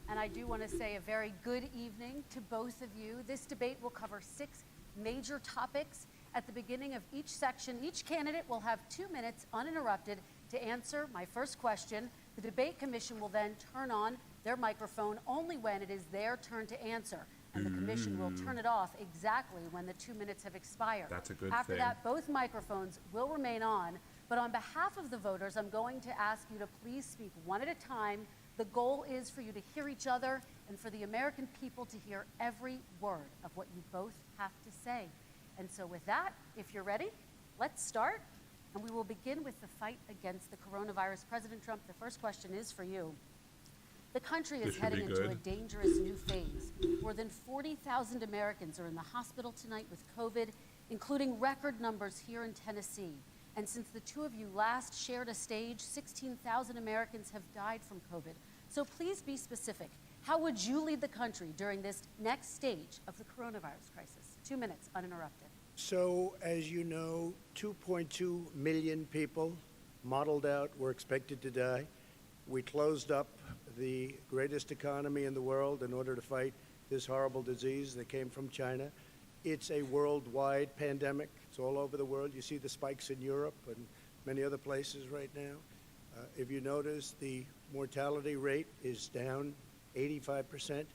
And I do want to say a very good evening to both of you. This debate will cover 6 major topics. At the beginning of each section, each candidate will have 2 minutes uninterrupted to answer my first question. The debate commission will then turn on their microphone only when it is their turn to answer. And the commission will turn it off exactly when the 2 minutes have expired. That's a good After thing. that, both microphones will remain on. But on behalf of the voters, I'm going to ask you to please speak one at a time. The goal is for you to hear each other and for the American people to hear every word of what you both have to say. And so with that, if you're ready, let's start. And we will begin with the fight against the coronavirus. President Trump, the first question is for you. The country is heading into a dangerous new phase. More than 40,000 Americans are in the hospital tonight with COVID, including record numbers here in Tennessee. And since the two of you last shared a stage, 16,000 Americans have died from COVID. So please be specific. How would you lead the country during this next stage of the coronavirus crisis? 2 minutes, uninterrupted. So, as you know, 2.2 million people modeled out were expected to die. We closed up the greatest economy in the world in order to fight this horrible disease that came from China. It's a worldwide pandemic. It's all over the world. You see the spikes in Europe and many other places right now. If you notice, the mortality rate is down 85%.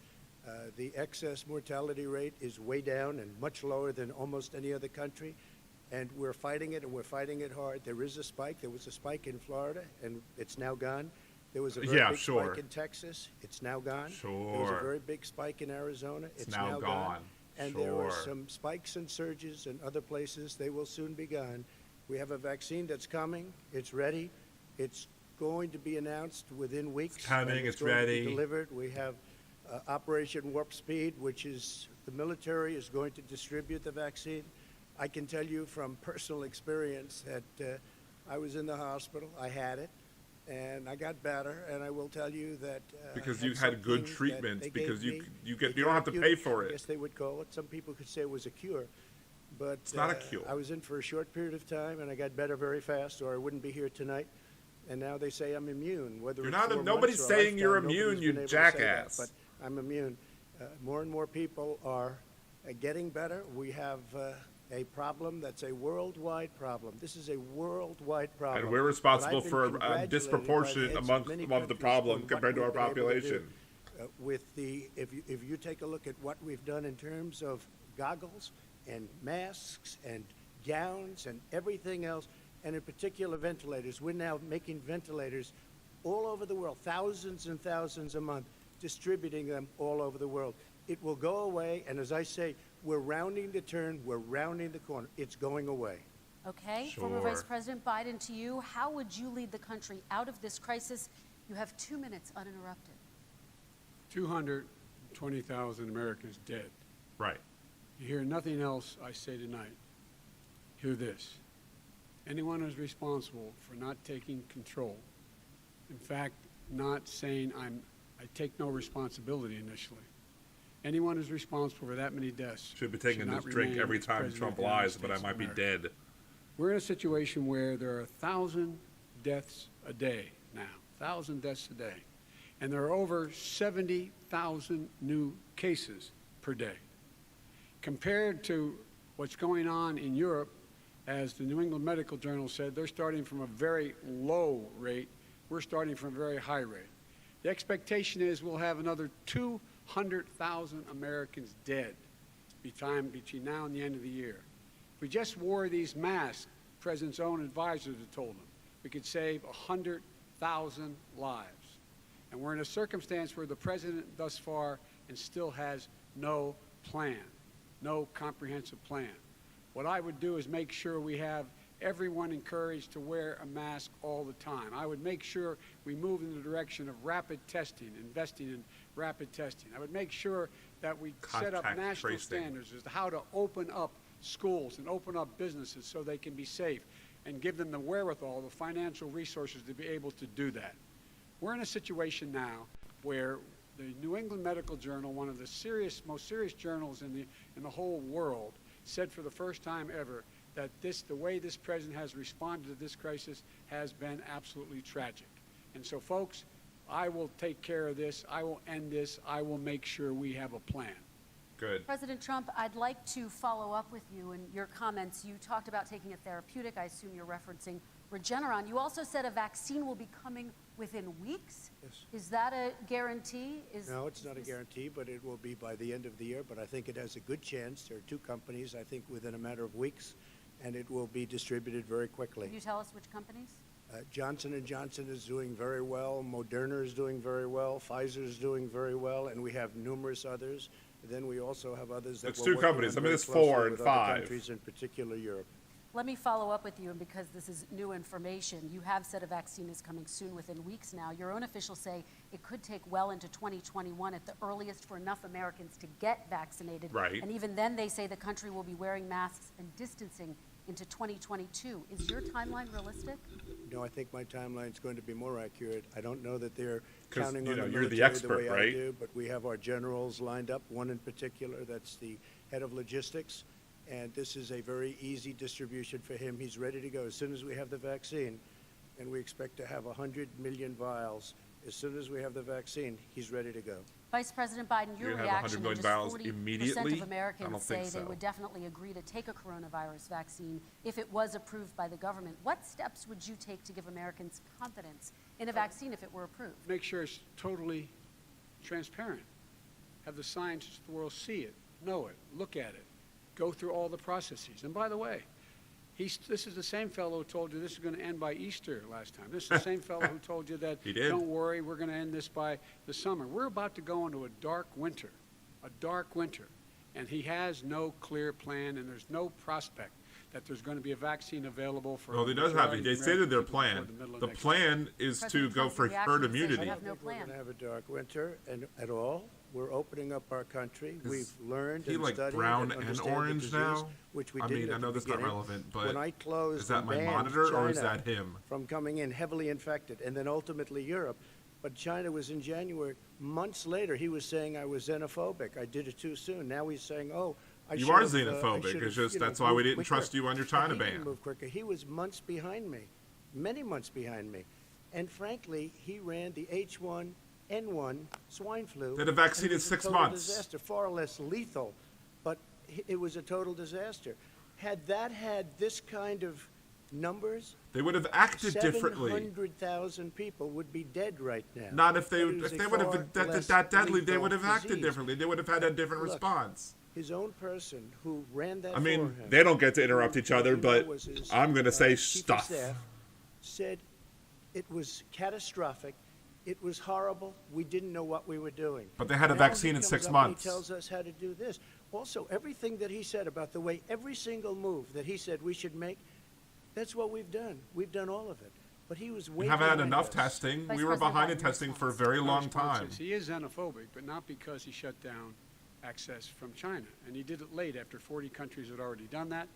The excess mortality rate is way down and much lower than almost any other country. And we're fighting it, and we're fighting it hard. There is a spike. There was a spike in Florida, and it's now gone. There was a very big spike in Texas. It's now gone. There was a very big spike in Arizona. It's now gone. And there are some spikes and surges in other places. They will soon be gone. We have a vaccine that's coming. It's ready. It's going to be announced within weeks. It's coming. It's ready. Delivered. We have Operation Warp Speed, which is the military is going to distribute the vaccine. I can tell you from personal experience that I was in the hospital. I had it. And I got better, and I will tell you that because you had good treatments, because you don't have to pay for it. I guess they would call it. Some people could say it was a cure, but it's not a cure. I was in for a short period of time, and I got better very fast, or I wouldn't be here tonight. And now they say I'm immune. Whether you're it's not, nobody's saying you're immune, you jackass. But I'm immune. More and more people are getting better. We have a problem that's a worldwide problem. This is a worldwide problem. And we're responsible for a disproportionate among the problem compared to our population. If you take a look at what we've done in terms of goggles and masks and gowns and everything else, and in particular ventilators, we're now making ventilators all over the world, thousands and thousands a month, distributing them all over the world. It will go away, and as I say, we're rounding the turn, we're rounding the corner. It's going away. Okay, Sure. Former Vice President Biden, to you, how would you lead the country out of this crisis? You have 2 minutes uninterrupted. 220,000 Americans dead. Right. You hear nothing else I say tonight. Hear this. Anyone who's responsible for not taking control, in fact, not saying I take no responsibility initially, anyone who's responsible for that many deaths should be taking this drink every time Trump lies, but I might be dead. We're in a situation where there are 1,000 deaths a day now, 1,000 deaths a day, and there are over 70,000 new cases per day. Compared to what's going on in Europe, as the New England Medical Journal said, they're starting from a very low rate. We're starting from a very high rate. The expectation is we'll have another 200,000 Americans dead between now and the end of the year. If we just wore these masks, the President's own advisors have told him, we could save 100,000 lives. And we're in a circumstance where the President thus far and still has no plan, no comprehensive plan. What I would do is make sure we have everyone encouraged to wear a mask all the time. I would make sure we move in the direction of rapid testing, investing in rapid testing. I would make sure that we set up national standards as to how to open up schools and open up businesses so they can be safe and give them the wherewithal, the financial resources to be able to do that. We're in a situation now where the New England Medical Journal, one of the most serious journals in the whole world, said for the first time ever that the way this president has responded to this crisis has been absolutely tragic. And so, folks, I will take care of this. I will end this. I will make sure we have a plan. Good. President Trump, I'd like to follow up with you in your comments. You talked about taking a therapeutic. I assume you're referencing Regeneron. You also said a vaccine will be coming within weeks. Yes. Is that a guarantee? No, it's not a guarantee, but it will be by the end of the year. But I think it has a good chance. There are two companies, I think, within a matter of weeks, and it will be distributed very quickly. Can you tell us which companies? Johnson & Johnson is doing very well. Moderna is doing very well. Pfizer is doing very well, and we have numerous others. Then we also have others that It's we're two working companies. on I mean, very it's closely 4 and with other 5. countries, in particular Europe. Let me follow up with you, and because this is new information, you have said a vaccine is coming soon, within weeks now. Your own officials say it could take well into 2021 at the earliest for enough Americans to get vaccinated. Right. And even then, they say the country will be wearing masks and distancing into 2022. Is your timeline realistic? No, I think my timeline is going to be more accurate. I don't know that they're 'Cause, counting you on know, the you're the military expert, way I right? do, but we have our generals lined up, one in particular that's the head of logistics, and this is a very easy distribution for him. He's ready to go as soon as we have the vaccine, and we expect to have 100 million vials. As soon as we have the vaccine, he's ready to go. Vice President Biden, your You're gonna have 100 reaction, million just vials 40% immediately? of I don't Americans say think they so. would definitely agree to take a coronavirus vaccine if it was approved by the government. What steps would you take to give Americans confidence in a vaccine if it were approved? Make sure it's totally transparent. Have the scientists of the world see it, know it, look at it, go through all the processes. And by the way, this is the same fellow who told you this is going to end by Easter last time. This is the same fellow who told you that, He did. don't worry, we're going to end this by the summer. We're about to go into a dark winter, and he has no clear plan, and there's no prospect that there's going to be a vaccine available for. Well, he does have it. They stated their plan. The plan is to President go Trump's for reaction herd says you immunity. have no We're plan. going to have a dark winter and at all. We're opening up our country. Is We've learned he and like studied brown and and understand orange the disease, now? which we I didn't mean, at I know the that's not beginning. relevant, but when I closed is that and my banned monitor or is China that him? from coming in heavily infected, and then ultimately Europe. But China was in January. Months later, he was saying I was xenophobic. I did it too soon. Now he's saying, oh, I You should are have, I xenophobic. should It's have, just you know, that's why we moved didn't quicker." trust you on your But China he didn't ban. move quicker. He was months behind me, many months behind me. And frankly, he ran the H1N1 swine flu. Did a vaccine and it in was a 6 total months. Disaster, far less lethal, but it was a total disaster. Had that had this kind of numbers, They would have acted differently. 700,000 people would be dead right now. Not if they But it was if a they would have far been less that deadly, they lethal would have acted disease. differently. They would have had a different Look, response. His own person who ran that I mean, for him, they don't get to interrupt each who, other, you know, but was his, I'm going to say chief of stuff. staff, said it was catastrophic. It was horrible. We didn't know what we were doing. But they had a Now vaccine he in comes 6 up and months. He tells us how to do this. Also, everything that he said about the way every single move that he said we should make, that's what we've done. We've done all of it. But he was way We haven't had behind enough us. testing. Vice We were President behind in Biden, testing for a response. very My long response time. is he is xenophobic, but not because he shut down access from China. And he did it late after 40 countries had already done that.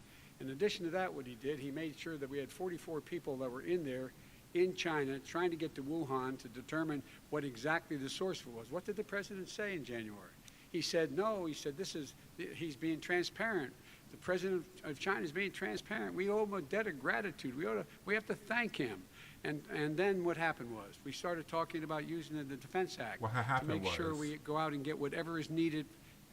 In addition to that, what he did, he made sure that we had 44 people that were in there in China trying to get to Wuhan to determine what exactly the source was. What did the president say in January? He said, no, he said, he's being transparent. The president of China is being transparent. We owe him a debt of gratitude. We have to thank him. And then what happened was we started talking about using the Defense Act What to happened make sure was- we go out and get whatever is needed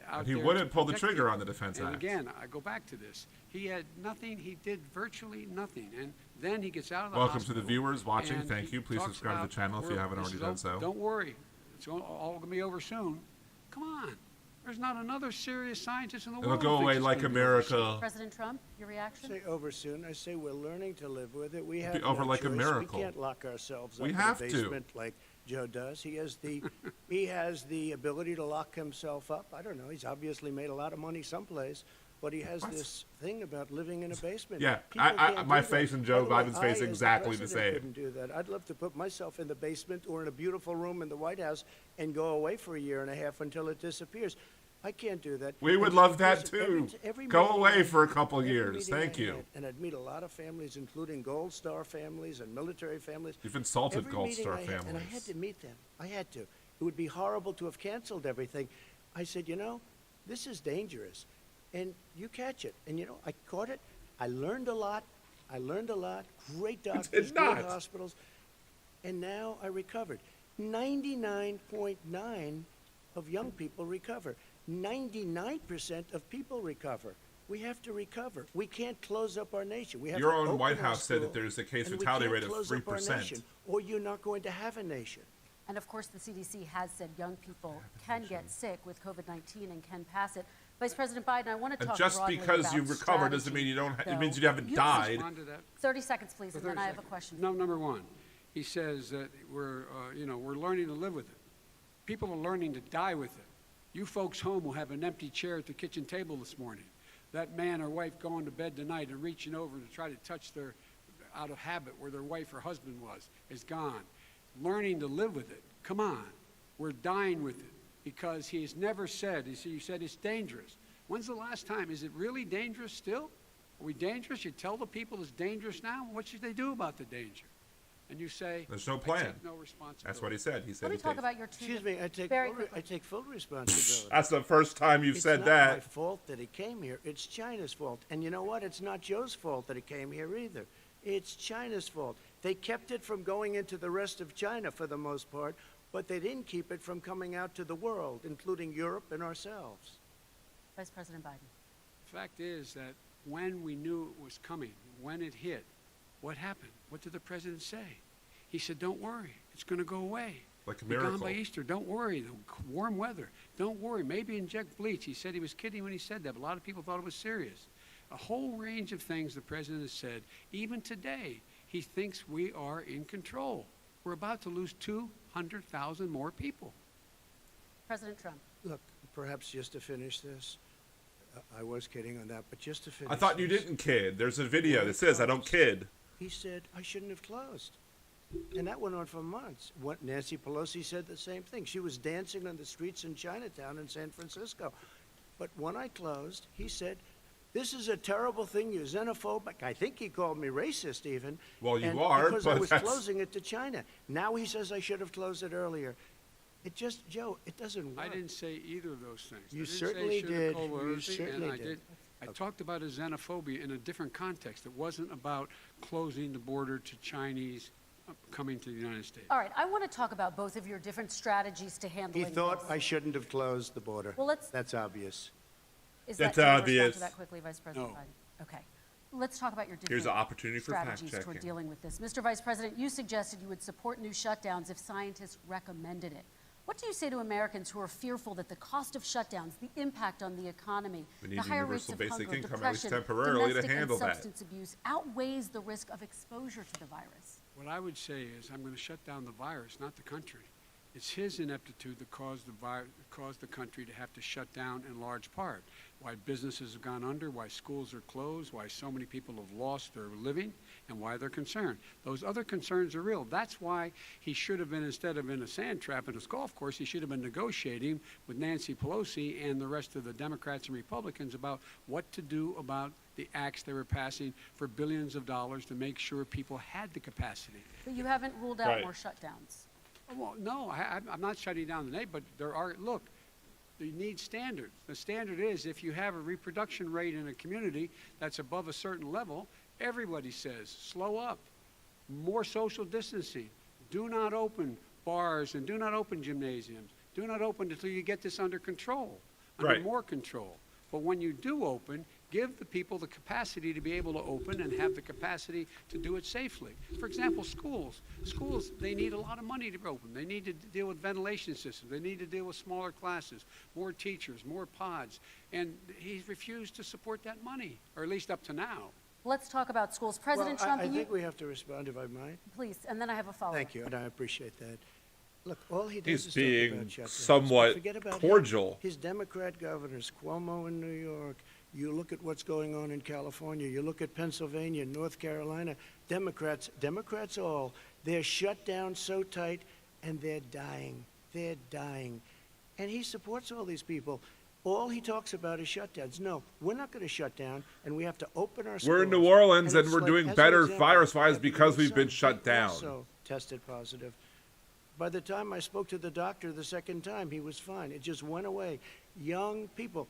out And he there wouldn't to pull the protect trigger people. on the Defense And Act. again, I go back to this. He had nothing. He did virtually nothing. And then he gets out of the Welcome to the hospital, viewers watching. and Thank he you. Please talks subscribe to the about, channel if you haven't this already is done over. so. Don't worry. It's all going to be over soon. Come on. There's not another serious scientist in the It'll world. go who away thinks it's like gonna be over soon. America. President Trump, your reaction? Say over soon. I say we're learning to live with it. We have be over no like a choice. miracle. We can't lock ourselves up We in have a to. basement like Joe does. He has the ability to lock himself up. I don't know. He's obviously made a lot of money someplace, but he has this thing about living in a basement. Yeah, People can't my do face that. and Joe By the way, Biden's face I, as exactly the president, same. couldn't do that. I'd love to put myself in the basement or in a beautiful room in the White House and go away for a year and a half until it disappears. I can't do that. We would And love that listen, too. every Go meeting away I- for a couple every years. meeting I Thank you. had, and I'd meet a lot of families, including Gold Star families and military families. You've insulted Every Gold meeting Star I had, and I had families. to meet them. I had to. It would be horrible to have canceled everything. I said, you know, this is dangerous, and you catch it. And you know, I caught it. I learned a lot. Great doctors, not. great hospitals, and now I recovered. 99.9 of young people recover. 99% of people recover. We have to recover. We can't close up our nation. We have Your to own open White our House said that schools, there's a case and we fatality can't rate of close up our 3%. nation, or you're not going to have a nation. And of course, the CDC has said young people can get sick with COVID-19 and can pass it. Vice President Biden, I want to And talk just broadly because about you recover doesn't mean you don't. strategy, It means though. you haven't died. Respond to that? 30 seconds, please, and then 30 I have a seconds. question. No, number one, he says that we're learning to live with it. People are learning to die with it. You folks home will have an empty chair at the kitchen table this morning. That man or wife going to bed tonight and reaching over to try to touch their, out of habit, where their wife or husband was, is gone. Learning to live with it. Come on. We're dying with it because he has never said, you said it's dangerous. When's the last time? Is it really dangerous still? Are we dangerous? You tell the people it's dangerous now? What should they do about the danger? And you say, There's no I plan. take no responsibility. That's what he said. He said Let me he talk takes- about your two. Excuse me, I take full responsibility. That's the first time you've said It's not my that. fault that he came here. It's China's fault. And you know what? It's not Joe's fault that he came here either. It's China's fault. They kept it from going into the rest of China for the most part, but they didn't keep it from coming out to the world, including Europe and ourselves. Vice President Biden. The fact is that when we knew it was coming, when it hit, what happened? What did the president say? He said, don't worry, it's going to go away. Like a Be gone miracle. by Easter. Don't worry, the warm weather. Don't worry, maybe inject bleach. He said he was kidding when he said that, but a lot of people thought it was serious. A whole range of things the president has said. Even today, he thinks we are in control. We're about to lose 200,000 more people. President Trump. Look, perhaps just to finish this, I was kidding on that, but just to finish I thought you this, didn't kid. There's a video that says I don't kid. he said, I shouldn't have closed. And that went on for months. Nancy Pelosi said the same thing. She was dancing on the streets in Chinatown in San Francisco. But when I closed, he said, this is a terrible thing, you're xenophobic. I think he called me racist even. Well, you and are, because I but was that's- closing it to China. Now he says I should have closed it earlier. It just, Joe, it doesn't work. I didn't say either of those things. You I didn't certainly say should have did. called You Pelosi, certainly and did. I talked about a xenophobia in a different context. It wasn't about closing the border to Chinese coming to the United States. All right, I want to talk about both of your different strategies to He handling thought this. I shouldn't have closed the border. Well, let's- That's obvious. Is That's that, can you respond obvious. to that quickly, Vice President No. Biden? Okay. Let's talk about your different Here's an opportunity for strategies toward fact-checking. dealing with this. Mr. Vice President, you suggested you would support new shutdowns if scientists recommended it. What do you say to Americans who are fearful that the cost of shutdowns, the impact on the economy, We need the higher rates universal of basic hunger, income, at least depression, temporarily, to domestic handle and that. substance abuse outweighs the risk of exposure to the virus? What I would say is I'm going to shut down the virus, not the country. It's his ineptitude that caused the country to have to shut down in large part. Why businesses have gone under, why schools are closed, why so many people have lost their living, and why they're concerned. Those other concerns are real. That's why he should have been, instead of in a sand trap in his golf course, he should have been negotiating with Nancy Pelosi and the rest of the Democrats and Republicans about what to do about the acts they were passing for billions of dollars to make sure people had the capacity. But you haven't ruled out Right. more shutdowns. Well, no, I'm not shutting down the name, but there are, look, you need standards. The standard is if you have a reproduction rate in a community that's above a certain level, everybody says, slow up, more social distancing, do not open bars and do not open gymnasiums, do not open until you get this under control, under Right. more control. But when you do open, give the people the capacity to be able to open and have the capacity to do it safely. For example, schools. Schools, they need a lot of money to open. They need to deal with ventilation systems. They need to deal with smaller classes, more teachers, more pods. And he's refused to support that money, or at least up to now. Let's talk about schools. President Well, Trump, I you, think we have to respond, if I might. please, and then I have a follow-up. Thank you, and I appreciate that. Look, all he does He's is being talk about shutdowns. somewhat Forget about cordial. him. His Democrat governors, Cuomo in New York, you look at what's going on in California, you look at Pennsylvania, North Carolina, Democrats all, they're shut down so tight, and they're dying. They're dying. And he supports all these people. All he talks about is shutdowns. No, we're not going to shut down, and we have to open our schools. We're in New Orleans, and it's we're like, doing as an better example, virus-wise my because we've son, been shut he down. also tested positive. By the time I spoke to the doctor the second time, he was fine. It just went away. Young people.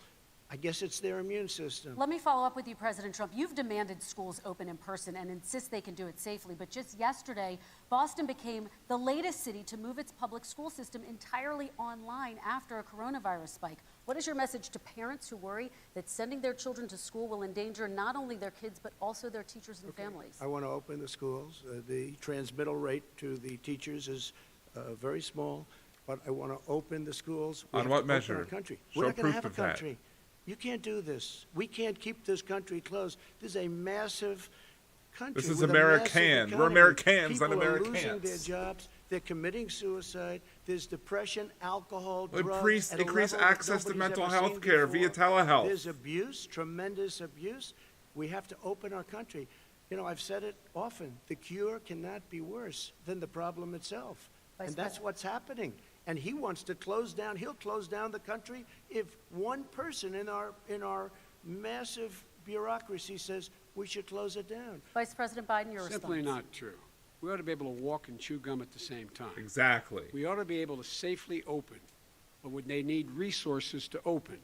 I guess it's their immune system. Let me follow up with you, President Trump. You've demanded schools open in person and insist they can do it safely. But just yesterday, Boston became the latest city to move its public school system entirely online after a coronavirus spike. What is your message to parents who worry that sending their children to school will endanger not only their kids, but also their teachers and families? I want to open the schools. The transmittal rate to the teachers is very small, but I want to open the schools. On what measure? Our country. Show We're not going to proof have a of that. country. You can't do this. We can't keep this country closed. This is a massive country. This is with a massive American. We're economy. Americans, not People are losing Americans. their jobs. They're committing suicide. There's depression, alcohol, Well, drugs. increase at a level access to that mental nobody's ever health seen care via before. telehealth. There's abuse, tremendous abuse. We have to open our country. You know, I've said it often. The cure cannot be worse than the problem itself. Vice And that's President. what's happening. And he wants to close down, he'll close down the country if one person in our massive bureaucracy says we should close it down. Vice President Biden, your Simply response. not true. We ought to be able to walk and chew gum at the same time. Exactly. We ought to be able to safely open, but would they need resources to open?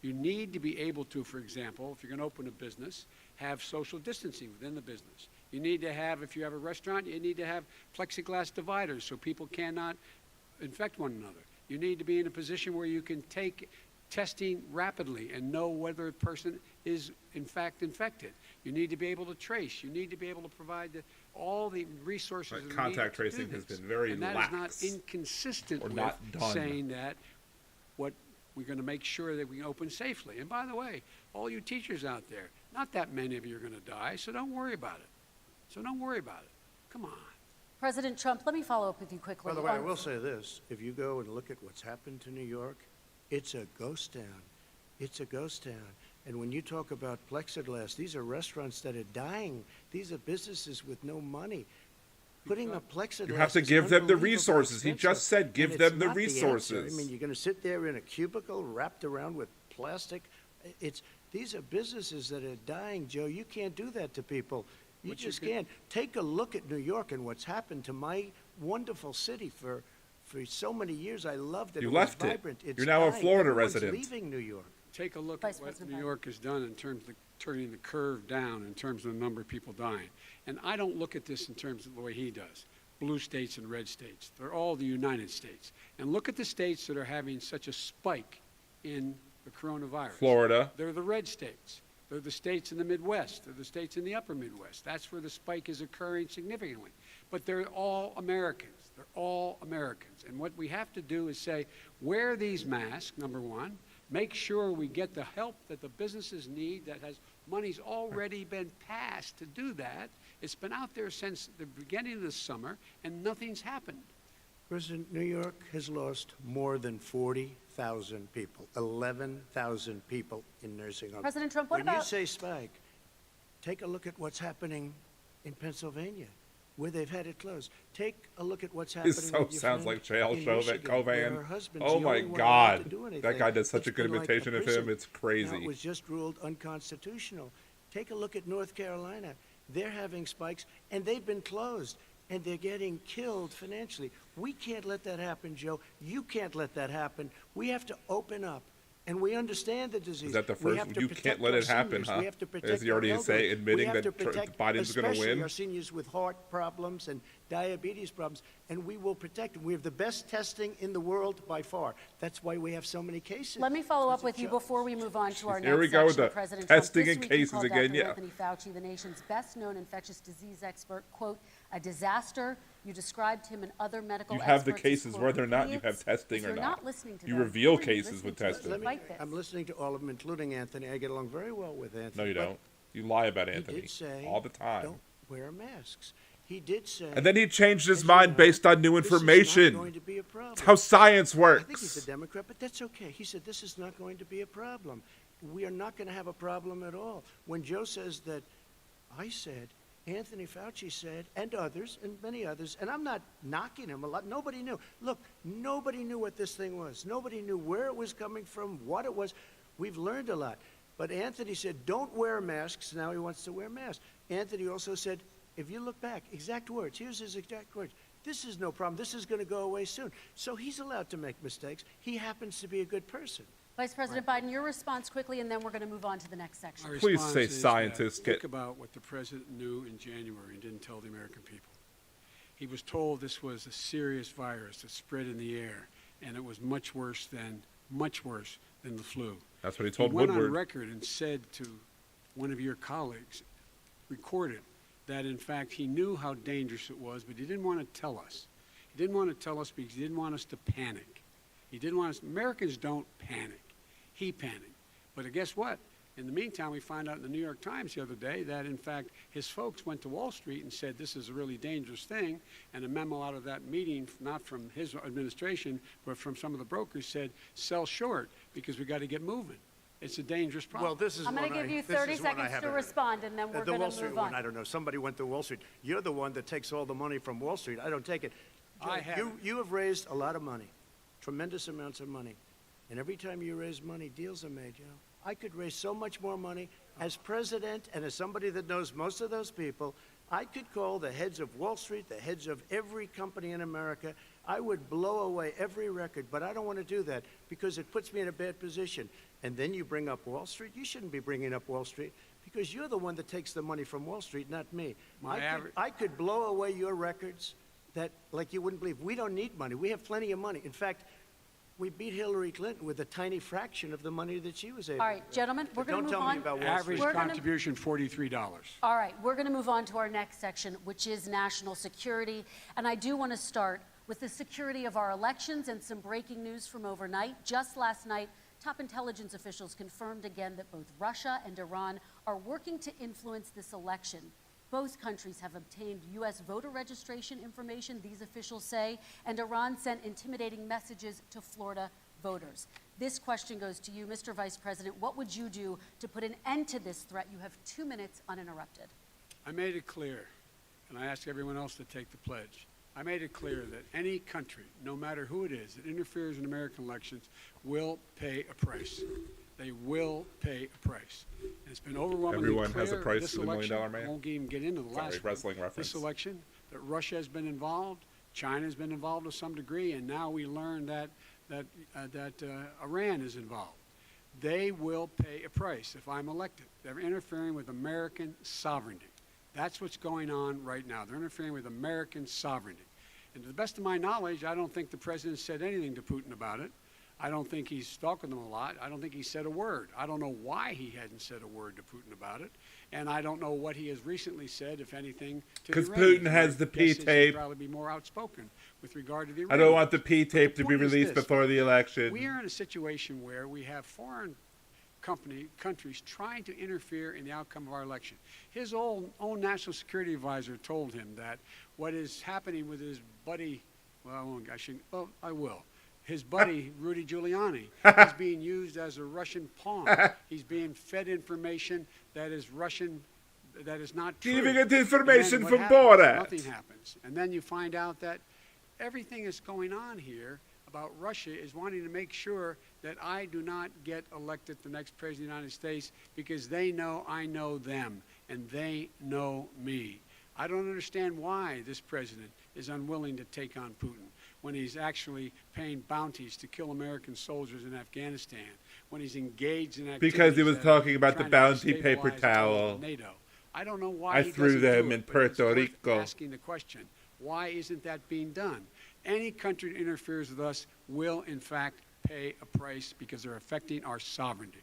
You need to be able to, for example, if you're going to open a business, have social distancing within the business. You need to have, if you have a restaurant, you need to have plexiglass dividers so people cannot infect one another. You need to be in a position where you can take testing rapidly and know whether a person is in fact infected. You need to be able to trace. You need to be able to provide all the resources. Right, that are contact needed to do tracing has this. been very and that lax. is not inconsistent Or with not done. saying that what we're going to make sure that we can open safely. And by the way, all you teachers out there, not that many of you are going to die, so don't worry about it. So don't worry about it. Come on. President Trump, let me follow up with you quickly. By the way, I on- will say this. If you go and look at what's happened to New York, it's a ghost town. It's a ghost town. And when you talk about plexiglass, these are restaurants that are dying. These are businesses with no money. Putting up plexiglass You have to is give them the unbelievably resources. He expensive, just said give and them it's the not answer. resources. I mean, you're going to sit there in a cubicle wrapped around with plastic. These are businesses that are dying, Joe. You can't do that to people. You But you just can- can't. Take a look at New York and what's happened to my wonderful city for so many years. I loved it. You It was left it. vibrant. It's You're now a dying. Florida Everyone's resident. leaving New York. Take a look Vice at what President New Biden. York has done in terms of turning the curve down in terms of the number of people dying. And I don't look at this in terms of the way he does. Blue states and red states. They're all the United States. And look at the states that are having such a spike in the coronavirus. Florida. They're the red states. They're the states in the Midwest. They're the states in the upper Midwest. That's where the spike is occurring significantly. But they're all Americans. They're all Americans. And what we have to do is say, wear these masks, number one. Make sure we get the help that the businesses need that has money's already been passed to do that. It's been out there since the beginning of the summer, and nothing's happened. President, New York has lost more than 40,000 people, 11,000 people in nursing homes. President Trump, what When you about- say spike, take a look at what's happening in Pennsylvania, where they've had it closed. Take a look at what's happening. This so with your sounds friend like jail in show Michigan, that where Covan. her husband's Oh the my only one allowed to God. do anything. That guy does such It's a good been like imitation of prison. him. It's Now, crazy. it was just ruled unconstitutional. Take a look at North Carolina. They're having spikes, and they've been closed, and they're getting killed financially. We can't let that happen, Joe. You can't let that happen. We have to open up. And we understand the disease. Is that the We first- have to you protect can't let our it happen, seniors. huh? We have to Is protect he our already elderly. admitting We have that to protect Biden's gonna especially win? our seniors with heart problems and diabetes problems, and we will protect them. We have the best testing in the world by far. That's why we have so many cases. Let me follow up It's a with you joke. before we move on to our Here we next go with section, the President testing Trump. This and week you cases called again, Dr. yeah. Anthony Fauci, the nation's best-known infectious disease expert, quote, a disaster. You described him and other medical You experts have the as, cases quote, whether or not you idiots. have testing If or you're not. not listening to You them, reveal who are you cases listening with to testing. to fight this? I'm listening to all of them, including Anthony. I get along very well with Anthony. No, you but don't. You lie about He Anthony did say, all the time. don't wear masks. He did say. And then he changed his as you mind know, based on new this is not information. going to be a problem. It's how science I think he's a works. Democrat, but that's okay. He said this is not going to be a problem. We are not going to have a problem at all. When Joe says that, I said, Anthony Fauci said, and others, and many others, and I'm not knocking him a lot. Nobody knew. Look, nobody knew what this thing was. Nobody knew where it was coming from, what it was. We've learned a lot. But Anthony said, don't wear masks. Now he wants to wear masks. Anthony also said, if you look back, exact words, here's his exact words. This is no problem. This is going to go away soon. So he's allowed to make mistakes. He happens to be a good person. Vice President Biden, your response quickly, and then we're going to move on to the next section. My Please response say is scientists that get- think about what the president knew in January and didn't tell the American people. He was told this was a serious virus that spread in the air, and it was much worse than the flu. That's what he told He went Woodward. on record and said to one of your colleagues, recorded, that in fact he knew how dangerous it was, but he didn't want to tell us. He didn't want to tell us because he didn't want us to panic. He didn't want us. Americans don't panic. He panicked. But guess what? In the meantime, we find out in the New York Times the other day that, in fact, his folks went to Wall Street and said this is a really dangerous thing, and a memo out of that meeting, not from his administration, but from some of the brokers, said sell short because we got to get moving. It's a dangerous problem. Well, this is I'm going to give you 30 seconds to respond, and then we're the going Wall to Street move one, on. I don't know. Somebody went to Wall Street. You're the one that takes all the money from Wall Street. I don't take it. I haven't. You have raised a lot of money, tremendous amounts of money. And every time you raise money, deals are made, you know. I could raise so much more money. As president and as somebody that knows most of those people, I could call the heads of Wall Street, the heads of every company in America. I would blow away every record, but I don't want to do that because it puts me in a bad position. And then you bring up Wall Street. You shouldn't be bringing up Wall Street because you're the one that takes the money from Wall Street, not me. I could blow away your records that, like you wouldn't believe. We don't need money. We have plenty of money. In fact, we beat Hillary Clinton with a tiny fraction of the money that she was able All right, gentlemen, we're going to move on. Don't tell me about Wall Average Street. We're gonna- contribution, $43. All right, we're going to move on to our next section, which is national security. And I do want to start with the security of our elections and some breaking news from overnight. Just last night, top intelligence officials confirmed again that both Russia and Iran are working to influence this election. Both countries have obtained U.S. voter registration information, these officials say, and Iran sent intimidating messages to Florida voters. This question goes to you, Mr. Vice President. What would you do to put an end to this threat? You have 2 minutes uninterrupted. I made it clear, and I ask everyone else to take the pledge. I made it clear that any country, no matter who it is, that interferes in American elections will pay a price. They will pay a price. And it's been overwhelmingly Everyone clear has a price this to the $1 million election, man. I won't even get into the Sorry, last wrestling one. reference. This election, that Russia has been involved, China has been involved to some degree, and now we learn that Iran is involved. They will pay a price if I'm elected. They're interfering with American sovereignty. That's what's going on right now. They're interfering with American sovereignty. And to the best of my knowledge, I don't think the president said anything to Putin about it. I don't think he's talking to them a lot. I don't think he said a word. I don't know why he hadn't said a word to Putin about it. And I don't know what he has recently said, if anything, to the Because Iranians. Putin has the My guess is P-tape. he'd probably be more outspoken with regard to the I Iranians. don't want the P-tape to be point is released this. before the election. We are in a situation where we have foreign countries trying to interfere in the outcome of our election. His own national security advisor told him that what is happening with his buddy, I will. His buddy, Rudy Giuliani, is being used as a Russian pawn. He's being fed information that is Russian, that is not true. Giving it And information then what from happens? Borat. Nothing happens. And then you find out that everything that's going on here about Russia is wanting to make sure that I do not get elected the next president of the United States because they know I know them and they know me. I don't understand why this president is unwilling to take on Putin when he's actually paying bounties to kill American soldiers in Afghanistan, when he's engaged in activities Because he was that talking about trying the to bounty paper destabilize towel. NATO. I don't know why I he threw doesn't them do in it, but it's Puerto worth Rico. asking the question, why isn't that being done? Any country that interferes with us will, in fact, pay a price because they're affecting our sovereignty.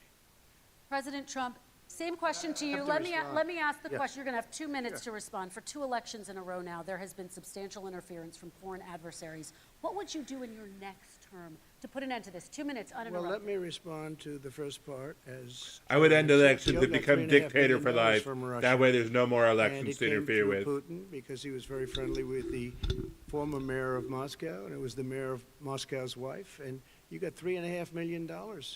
President Trump, same question to you. have to Let me respond. ask the Yeah. question. You're going to have 2 minutes to respond. For 2 elections in a row now, there has been substantial interference from foreign adversaries. What would you do in your next term to put an end to this? 2 minutes Well, uninterrupted. let me respond to the first part as I would end elections Joe and got become $3.5 dictator for million life. from Russia. That way there's no more And elections it to came interfere through with. Putin because he was very friendly with the former mayor of Moscow, and it was the mayor of Moscow's wife. And you got $3.5 million.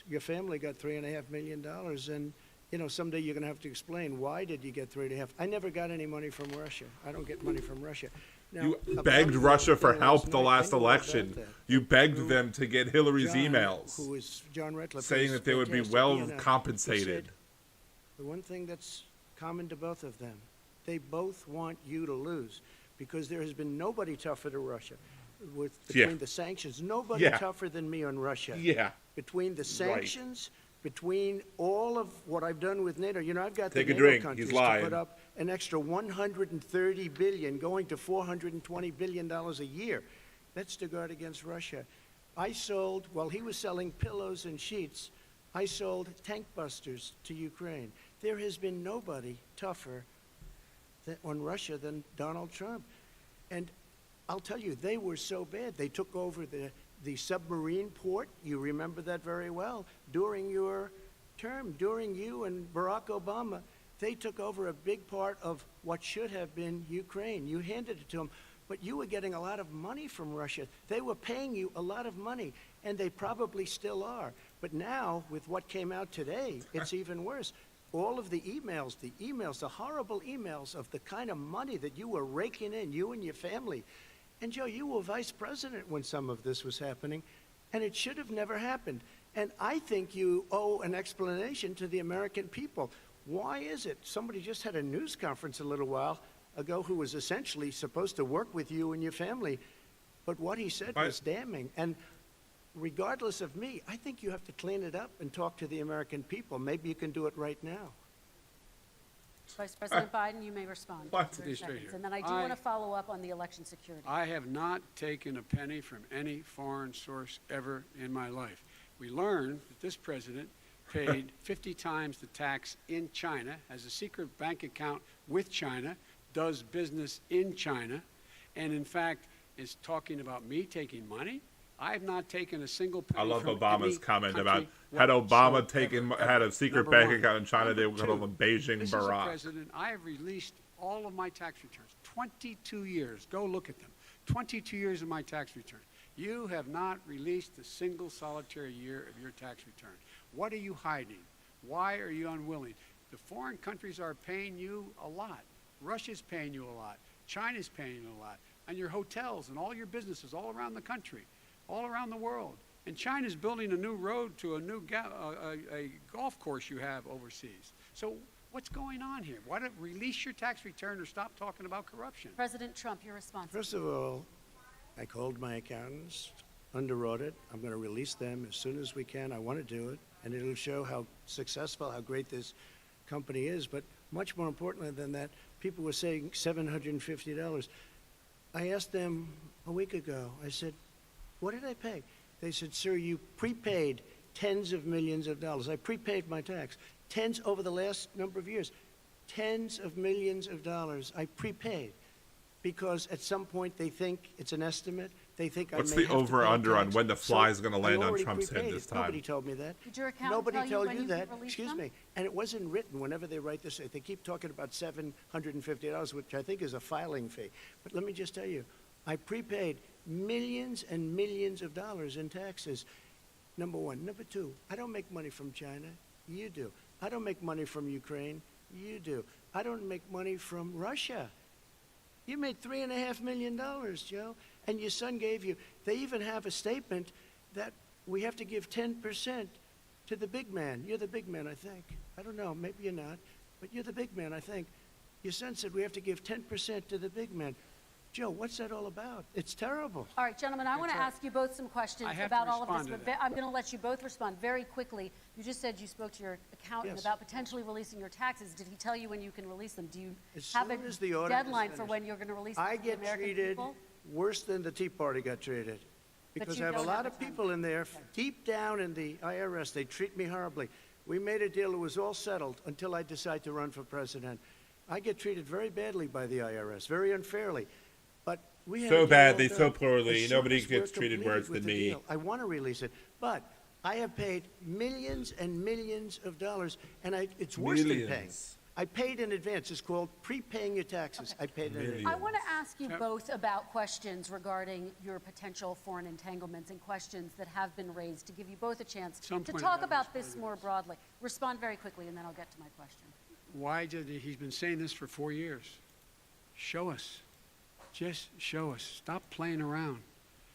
Your family got $3.5 million, and you know someday you're going to have to explain why did you get 3.5. I never got any money from Russia. I don't get money from Russia. Now, You about begged the Russia for thing help the night, last I know about election. that. You begged Through them to get Hillary's John, emails, who is John Ratcliffe, saying who's that they would be fantastic. well He and I- he compensated. said, the one thing that's common to both of them, they both want you to lose because there has been nobody tougher to Russia. Between Yeah. the sanctions, nobody Yeah. tougher than me on Russia. Yeah. between the sanctions, between all of what I've done with NATO. You know, I've got Take the a NATO drink. countries He's to lying. put up an extra $130 billion, going to $420 billion a year. That's to guard against Russia. I sold, while he was selling pillows and sheets, I sold tank busters to Ukraine. There has been nobody tougher on Russia than Donald Trump. And I'll tell you, they were so bad. They took over the submarine port. You remember that very well. During your term, during you and Barack Obama, they took over a big part of what should have been Ukraine. You handed it to them, but you were getting a lot of money from Russia. They were paying you a lot of money, and they probably still are. But now, with what came out today, it's even worse. All of the emails, the horrible emails of the kind of money that you were raking in, you and your family. And Joe, you were vice president when some of this was happening, and it should have never happened. And I think you owe an explanation to the American people. Why is it? Somebody just had a news conference a little while ago who was essentially supposed to work with you and your family, but what he said was damning. And regardless of me, I think you have to clean it up and talk to the American people. Maybe you can do it right now. Vice President Biden, you may respond. What? 30 Straight seconds. here. And then I do want to follow up on the election security. I have not taken a penny from any foreign source ever in my life. We learned that this president paid 50 times the tax in China, has a secret bank account with China, does business in China, and in fact is talking about me taking money. I have not taken a single penny. I love from Obama's any comment country about had Obama whatsoever, had a secret Number bank one. account in China, Number they would call two, him Beijing this is a Barack. president. I have released all of my tax returns. 22 years. Go look at them. 22 years of my tax return. You have not released a single solitary year of your tax return. What are you hiding? Why are you unwilling? The foreign countries are paying you a lot. Russia's paying you a lot. China's paying you a lot. And your hotels and all your businesses all around the country, all around the world. And China's building a new road to a new a golf course you have overseas. So what's going on here? Why don't release your tax return or stop talking about corruption? President Trump, your response. First of all, I called my accountants, underwrote it. I'm going to release them as soon as we can. I want to do it, and it'll show how successful, how great this company is. But much more importantly than that, people were saying $750. I asked them a week ago, I said, what did I pay? They said, sir, you prepaid tens of millions of dollars. I prepaid my tax. Tens over the last number of years. Tens of millions of dollars I prepaid. Because at some point they think it's an estimate. They think What's I may the have to over pay under on tax. when the fly is So going to I land on already Trump's head prepaid this it. time? Nobody told me that. Did your accountant Nobody tell you told when you you that. could release Excuse them? me. And it wasn't written whenever they write this. They keep talking about $750, which I think is a filing fee. But let me just tell you, I prepaid millions and millions of dollars in taxes. Number one. Number two, I don't make money from China. You do. I don't make money from Ukraine. You do. I don't make money from Russia. You made $3.5 million, Joe, and your son gave you. They even have a statement that we have to give 10% to the big man. You're the big man, I think. I don't know, maybe you're not, but you're the big man, I think. Your son said we have to give 10% to the big man. Joe, what's that all about? It's terrible. All right, gentlemen, I want to ask you both some questions I have about to all of this, respond to but that. I'm going to let you both respond very quickly. You just said you spoke to your accountant Yes. about potentially releasing your taxes. Did he tell you when you can release them? Do you As have a soon as the audit is deadline for finished. when you're going to release them I to the get American treated people? worse than the Tea Party got treated. Because you I have a don't lot have of a time. people in there, deep down in the IRS, they treat me horribly. We made a deal, it was all settled until I decide to run for president. I get treated very badly by the IRS, very unfairly. But we had So a deal badly, all so done. poorly, As soon nobody as we're gets treated completed worse with than the me. deal, I want to release it, but I have paid millions and millions of dollars, and it's worse than paying. Millions. I paid in advance. It's called prepaying your taxes. I paid in advance. I want to ask you both about questions regarding your potential foreign entanglements and questions that have been raised to give you both a chance Some to point talk I'll about respond this to more this. broadly. Respond very quickly, and then I'll get to my question. Why did he's been saying this for 4 years? Show us. Just show us. Stop playing around.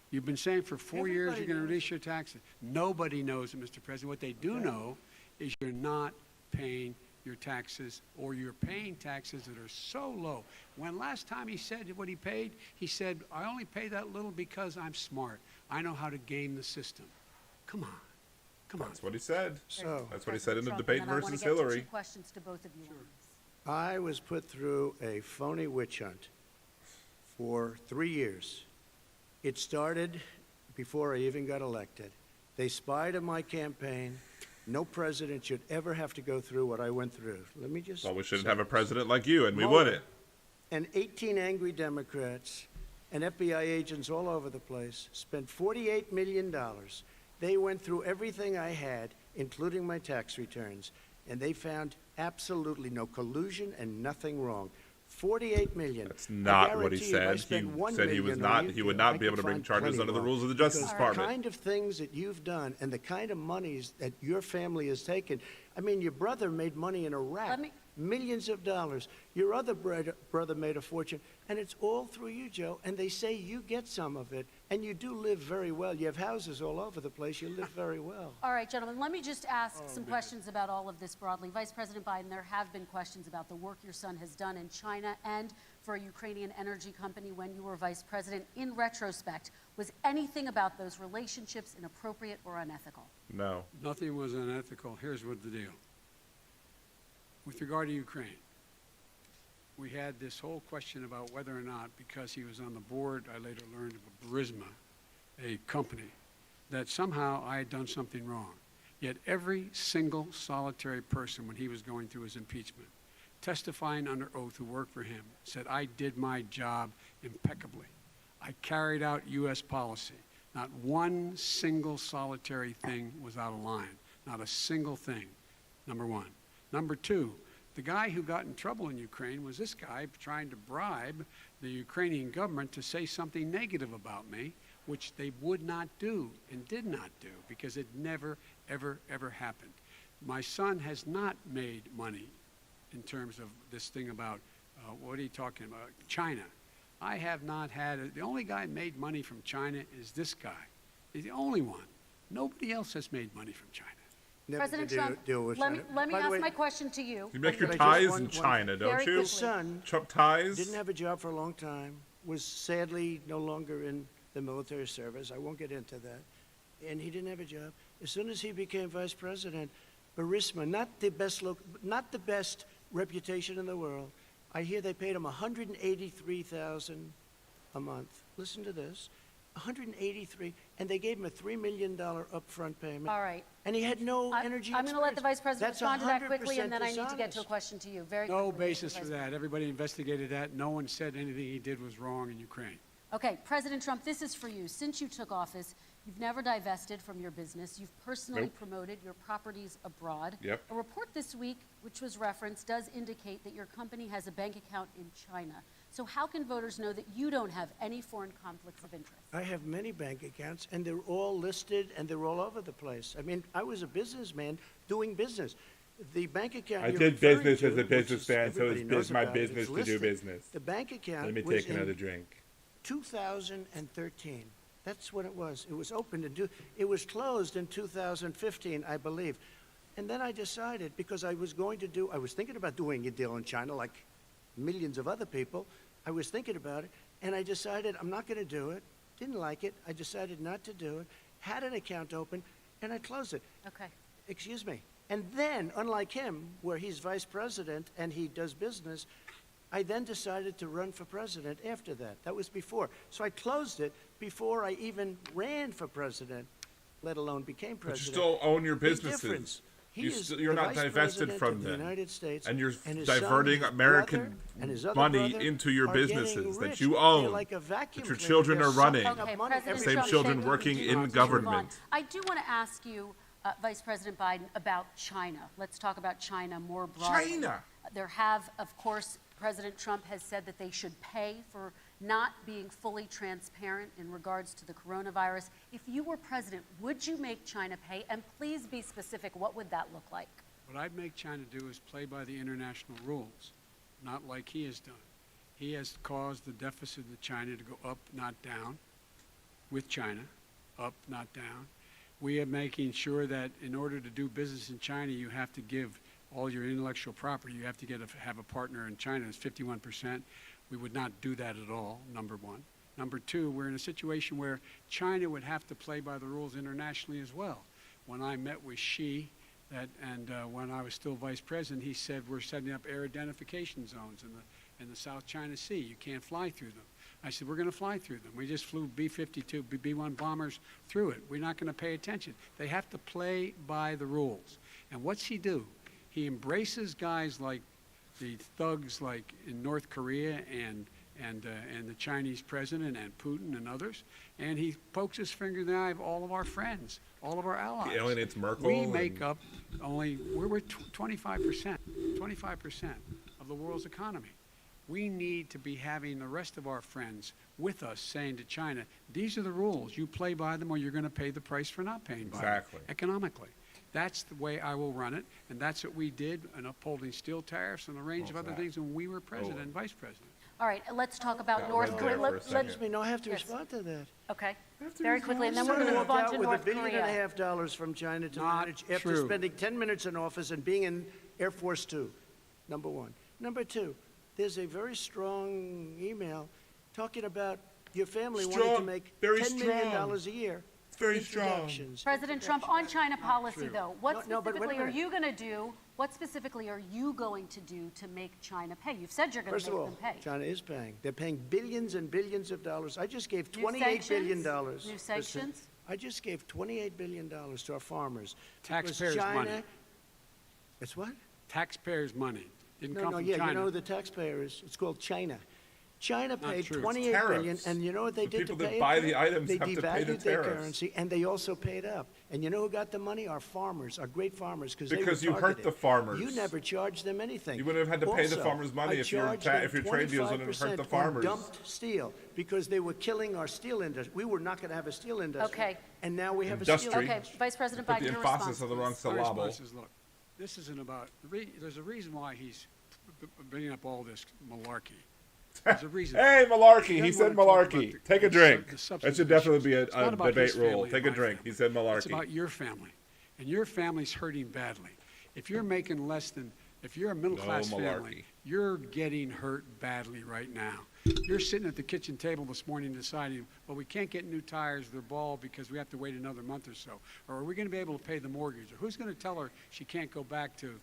You've been saying for 4 years Everybody you're going to knows. release your taxes. Nobody knows it, Mr. President. What they do know is you're not paying your taxes, or you're paying taxes that are so low. When last time he said what he paid, he said, I only pay that little because I'm smart. I know how to game the system. Come on. Come on. That's what he said. So That's what he said in the Trump, debate and then I wanna versus get to Hillary. 2 questions to both of you. on this. I was put through a phony witch hunt for 3 years. It started before I even got elected. They spied on my campaign. No president should ever have to go through what I went through. Let me just. Well, we shouldn't say have a this. president like you, and we Mueller wouldn't. And 18 angry Democrats and FBI agents all over the place spent $48 million. They went through everything I had, including my tax returns, and they found absolutely no collusion and nothing wrong. $48 million. That's not I what he guarantee you, if I said. spent He $1 said he was million not. on He you, would I not be able could to bring find charges plenty under the more. rules of the Justice Because Department. the kind of things that you've done and the kind of monies that your family has taken. I mean, your brother made money in Iraq. Let me- Millions of dollars. Your other brother made a fortune, and it's all through you, Joe. And they say you get some of it, and you do live very well. You have houses all over the place. You live very well. All right, gentlemen, let me just ask some questions about all of this broadly. Vice President Biden, there have been questions about the work your son has done in China and for a Ukrainian energy company when you were vice president. In retrospect, was anything about those relationships inappropriate or unethical? No. Nothing was unethical. Here's what the deal. With regard to Ukraine, we had this whole question about whether or not, because he was on the board, I later learned of Burisma, a company, that somehow I had done something wrong. Yet every single solitary person, when he was going through his impeachment, testifying under oath who worked for him, said, I did my job impeccably. I carried out U.S. policy. Not one single solitary thing was out of line. Not a single thing, number one. Number two, the guy who got in trouble in Ukraine was this guy trying to bribe the Ukrainian government to say something negative about me, which they would not do and did not do because it never, ever, ever happened. My son has not made money in terms of this thing about, what are you talking about, China. I have not had, the only guy who made money from China is this guy. He's the only one. Nobody else has made money from China. Never President to Trump, deal with let me China. let me By the ask way, my question to you. You make your Just ties one- in China, don't Very you? His son Trump ties? didn't have a job for a long time, was sadly no longer in the military service. I won't get into that. And he didn't have a job. As soon as he became vice president, Burisma, not the best reputation in the world. I hear they paid him $183,000 a month. Listen to this. $183, and they gave him a $3 million upfront payment. All right. And he had no energy I'm going to let the vice president That's respond to that quickly, 100% and then I need to get to a dishonest. question to you. Very No quickly, Mr. basis Vice for that. Everybody investigated that. No one said anything he did was wrong in Ukraine. Okay, President Trump, this is for you. Since you took office, you've never divested from your business. You've personally Nope. promoted your properties abroad. Yep. A report this week, which was referenced, does indicate that your company has a bank account in China. So how can voters know that you don't have any foreign conflicts of interest? I have many bank accounts, and they're all listed, and they're all over the place. I mean, I was a businessman doing business. The bank account I you're did referring business to, as a which is- businessman, so everybody it's knows my about it, business it's to do listed. business. The bank account Let me was take another drink. 2013. That's what it was. It was open to do. It was closed in 2015, I believe. And then I decided, because I was thinking about doing a deal in China like millions of other people. I was thinking about it, and I decided I'm not going to do it. Didn't like it. I decided not to do it. Had an account open, and I closed it. Okay. Excuse me. And then, unlike him, where he's vice president and he does business, I then decided to run for president after that. That was before. So I closed it before I even ran for president, let alone became But you president. still own your Big businesses. difference. He You is you're the not vice divested president from of the them. United States, And you're and his son, diverting his American brother, and his other money brother into your are getting businesses that rich. you They're own, like a vacuum that your cleaner. children They're are running. sucking up Okay, money President every Same Trump, children thank you. working We in do need to government. move on. I do want to ask you, Vice President Biden, about China. Let's talk about China more broadly. China! There have, of course, President Trump has said that they should pay for not being fully transparent in regards to the coronavirus. If you were president, would you make China pay? And please be specific, what would that look like? What I'd make China do is play by the international rules, not like he has done. He has caused the deficit of China to go up, not down, with China, up, not down. We are making sure that in order to do business in China, you have to give all your intellectual property. You have to have a partner in China. It's 51%. We would not do that at all, number one. Number two, we're in a situation where China would have to play by the rules internationally as well. when I met with Xi, when I was still vice president, he said we're setting up air identification zones in the South China Sea. You can't fly through them. I said, we're going to fly through them. We just flew B-52, B-1 bombers through it. We're not going to pay attention. They have to play by the rules. And what's he do? He embraces guys like the thugs like in North Korea and the Chinese president and Putin and others, and he pokes his finger in the eye of all of our friends, all of our allies. He alienates Merkel. We make up we're 25% of the world's economy. We need to be having the rest of our friends with us saying to China, these are the rules. You play by them or you're going to pay the price for not paying by them economically. That's the way I will run it, and that's what we did in upholding steel tariffs and a range of other things when we were president and vice president. All right, let's talk about North Korea. Excuse me, no, I have to respond to that. Okay, very quickly, and then we're going to move on to North Korea. With $1.5 billion from China to manage after true. spending 10 minutes in office and being in Air Force Two, number one. Number two, there's a very strong email talking about your family wanting to make $10 million a year. Very strong. President Trump, on China policy, though, what No, but wait a specifically are minute. you going to do? What specifically are you going to do to make China pay? You've said you're going First to of make all, them pay. China is paying. They're paying billions and billions of dollars. I just gave New $28 billion. sanctions? New sanctions? I just gave $28 billion to our farmers. because Taxpayers' China, money. It's what? Taxpayers' money. Didn't No, come no, from yeah, China. you know who the taxpayer is? It's called China. China paid true. $28 It's billion, tariffs. and you know what they The did to people that pay buy it? the items They have to pay the devalued their tariffs. currency, and they also paid up. And you know who got the money? Our farmers, our great farmers, because you hurt the farmers. You never charged them anything. You wouldn't have had to pay the Also, farmers money I if your charged them if your trade deals wouldn't have hurt the 25% farmers. on dumped steel because they were killing our steel industry. We were not going to have a steel industry. Okay. And now we have a Industry. steel Okay, industry. Vice President Put Biden, the your emphasis response. on the wrong please. My syllable. response is, look, this isn't about, there's a reason why he's bringing up all this malarkey. There's a reason. Hey, malarkey. He doesn't said wanna talk malarkey. about Take a the drink. That substantive should definitely issues. be It's not a about debate his rule. family and Take a my drink. family. He said It's malarkey. about your family. And your family's hurting badly. If you're making less than, if you're a middle-class No family, malarkey. you're getting hurt badly right now. You're sitting at the kitchen table this morning deciding, well, we can't get new tires, they're bald because we have to wait another month or so. Or are we going to be able to pay the mortgage? Or who's going to tell her she can't go back to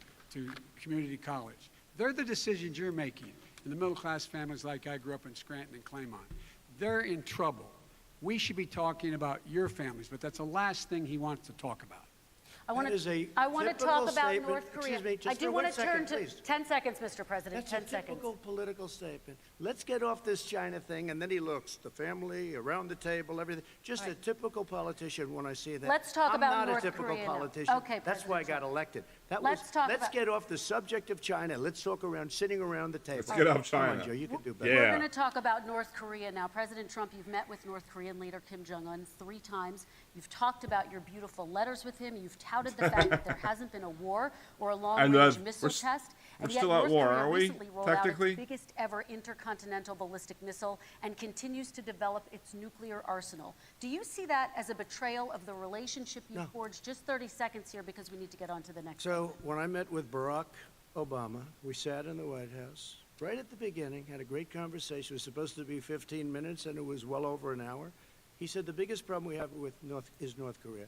community college? They're the decisions you're making. In the middle-class families like I grew up in Scranton and Claymont, they're in trouble. We should be talking about your families, but that's the last thing he wants to talk about. I want That is a to talk typical about statement. North Korea. Excuse me, just I do for want 1 to turn second, to please. 10 seconds, Mr. President. That's 10 a seconds. typical political statement. Let's get off this China thing, and then he looks, the family, around the table, everything. Just a typical politician when I see that. Let's talk I'm about not North a typical Korea now. politician. Okay, That's why I President got elected. Let's talk let's about- get off the subject of China. Let's talk around, sitting around the table. Let's get off Come on, China. Joe, you can do better. Yeah. We're going to talk about North Korea now. President Trump, you've met with North Korean leader Kim Jong-un 3 times. You've talked about your beautiful letters with him. You've touted the fact that there hasn't been a war or a long-range missile test. we're And yet still at North war, Korea are we? recently rolled Technically? out its biggest ever intercontinental ballistic missile and continues to develop its nuclear arsenal. Do you see that as a betrayal of the relationship you No. forged? Just 30 seconds here because we need to get on to the next. So when I met with Barack Obama, we sat in the White House right at the beginning, had a great conversation. It was supposed to be 15 minutes, and it was well over an hour. He said the biggest problem we have with North Korea.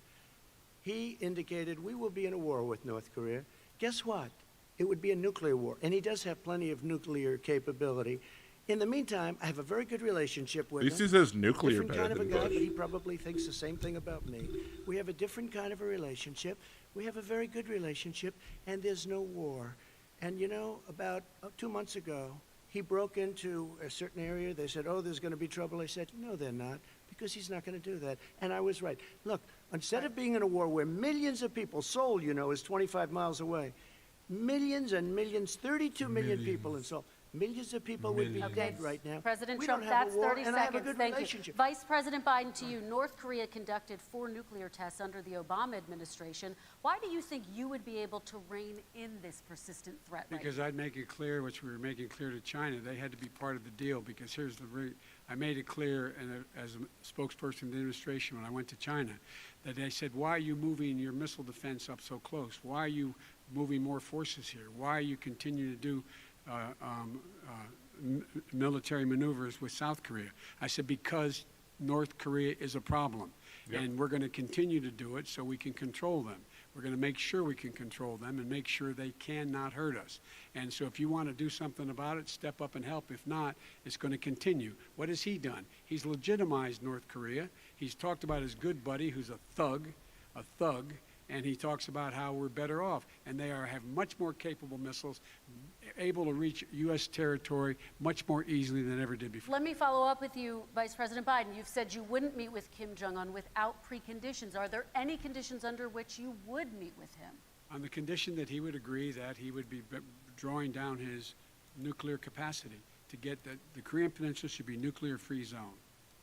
He indicated we will be in a war with North Korea. Guess what? It would be a nuclear war, and he does have plenty of nuclear capability. In the meantime, I have a very good relationship with At least him. he says nuclear Different better kind of a than guy, Bush. but he probably thinks the same thing about me. We have a different kind of a relationship. We have a very good relationship, and there's no war. And you know, about 2 months ago, he broke into a certain area. They said, oh, there's going to be trouble. I said, no, they're not, because he's not going to do that. And I was right. Look, instead of being in a war where millions of people, Seoul, you know, is 25 miles away, millions and millions, 32 million people in Seoul, millions of people would be dead right now. President We Trump, don't have that's a war, 30 and I have a seconds. good Thank you. relationship. Vice President Biden, to you. North Korea conducted 4 nuclear tests under the Obama administration. Why do you think you would be able to rein in this persistent threat? Because I'd make it clear, which we were making clear to China, they had to be part of the deal. Because here's I made it clear, and as a spokesperson of the administration when I went to China, that they said, why are you moving your missile defense up so close? Why are you moving more forces here? Why are you continuing to do military maneuvers with South Korea? I said, because North Korea is a problem. Yep. And we're going to continue to do it so we can control them. We're going to make sure we can control them and make sure they cannot hurt us. And so if you want to do something about it, step up and help. If not, it's going to continue. What has he done? He's legitimized North Korea. He's talked about his good buddy who's a thug, and he talks about how we're better off. And they have much more capable missiles, able to reach U.S. territory much more easily than ever did before. Let me follow up with you, Vice President Biden. You've said you wouldn't meet with Kim Jong-un without preconditions. Are there any conditions under which you would meet with him? On the condition that he would agree that he would be drawing down his nuclear capacity to get the Korean Peninsula should be nuclear-free zone.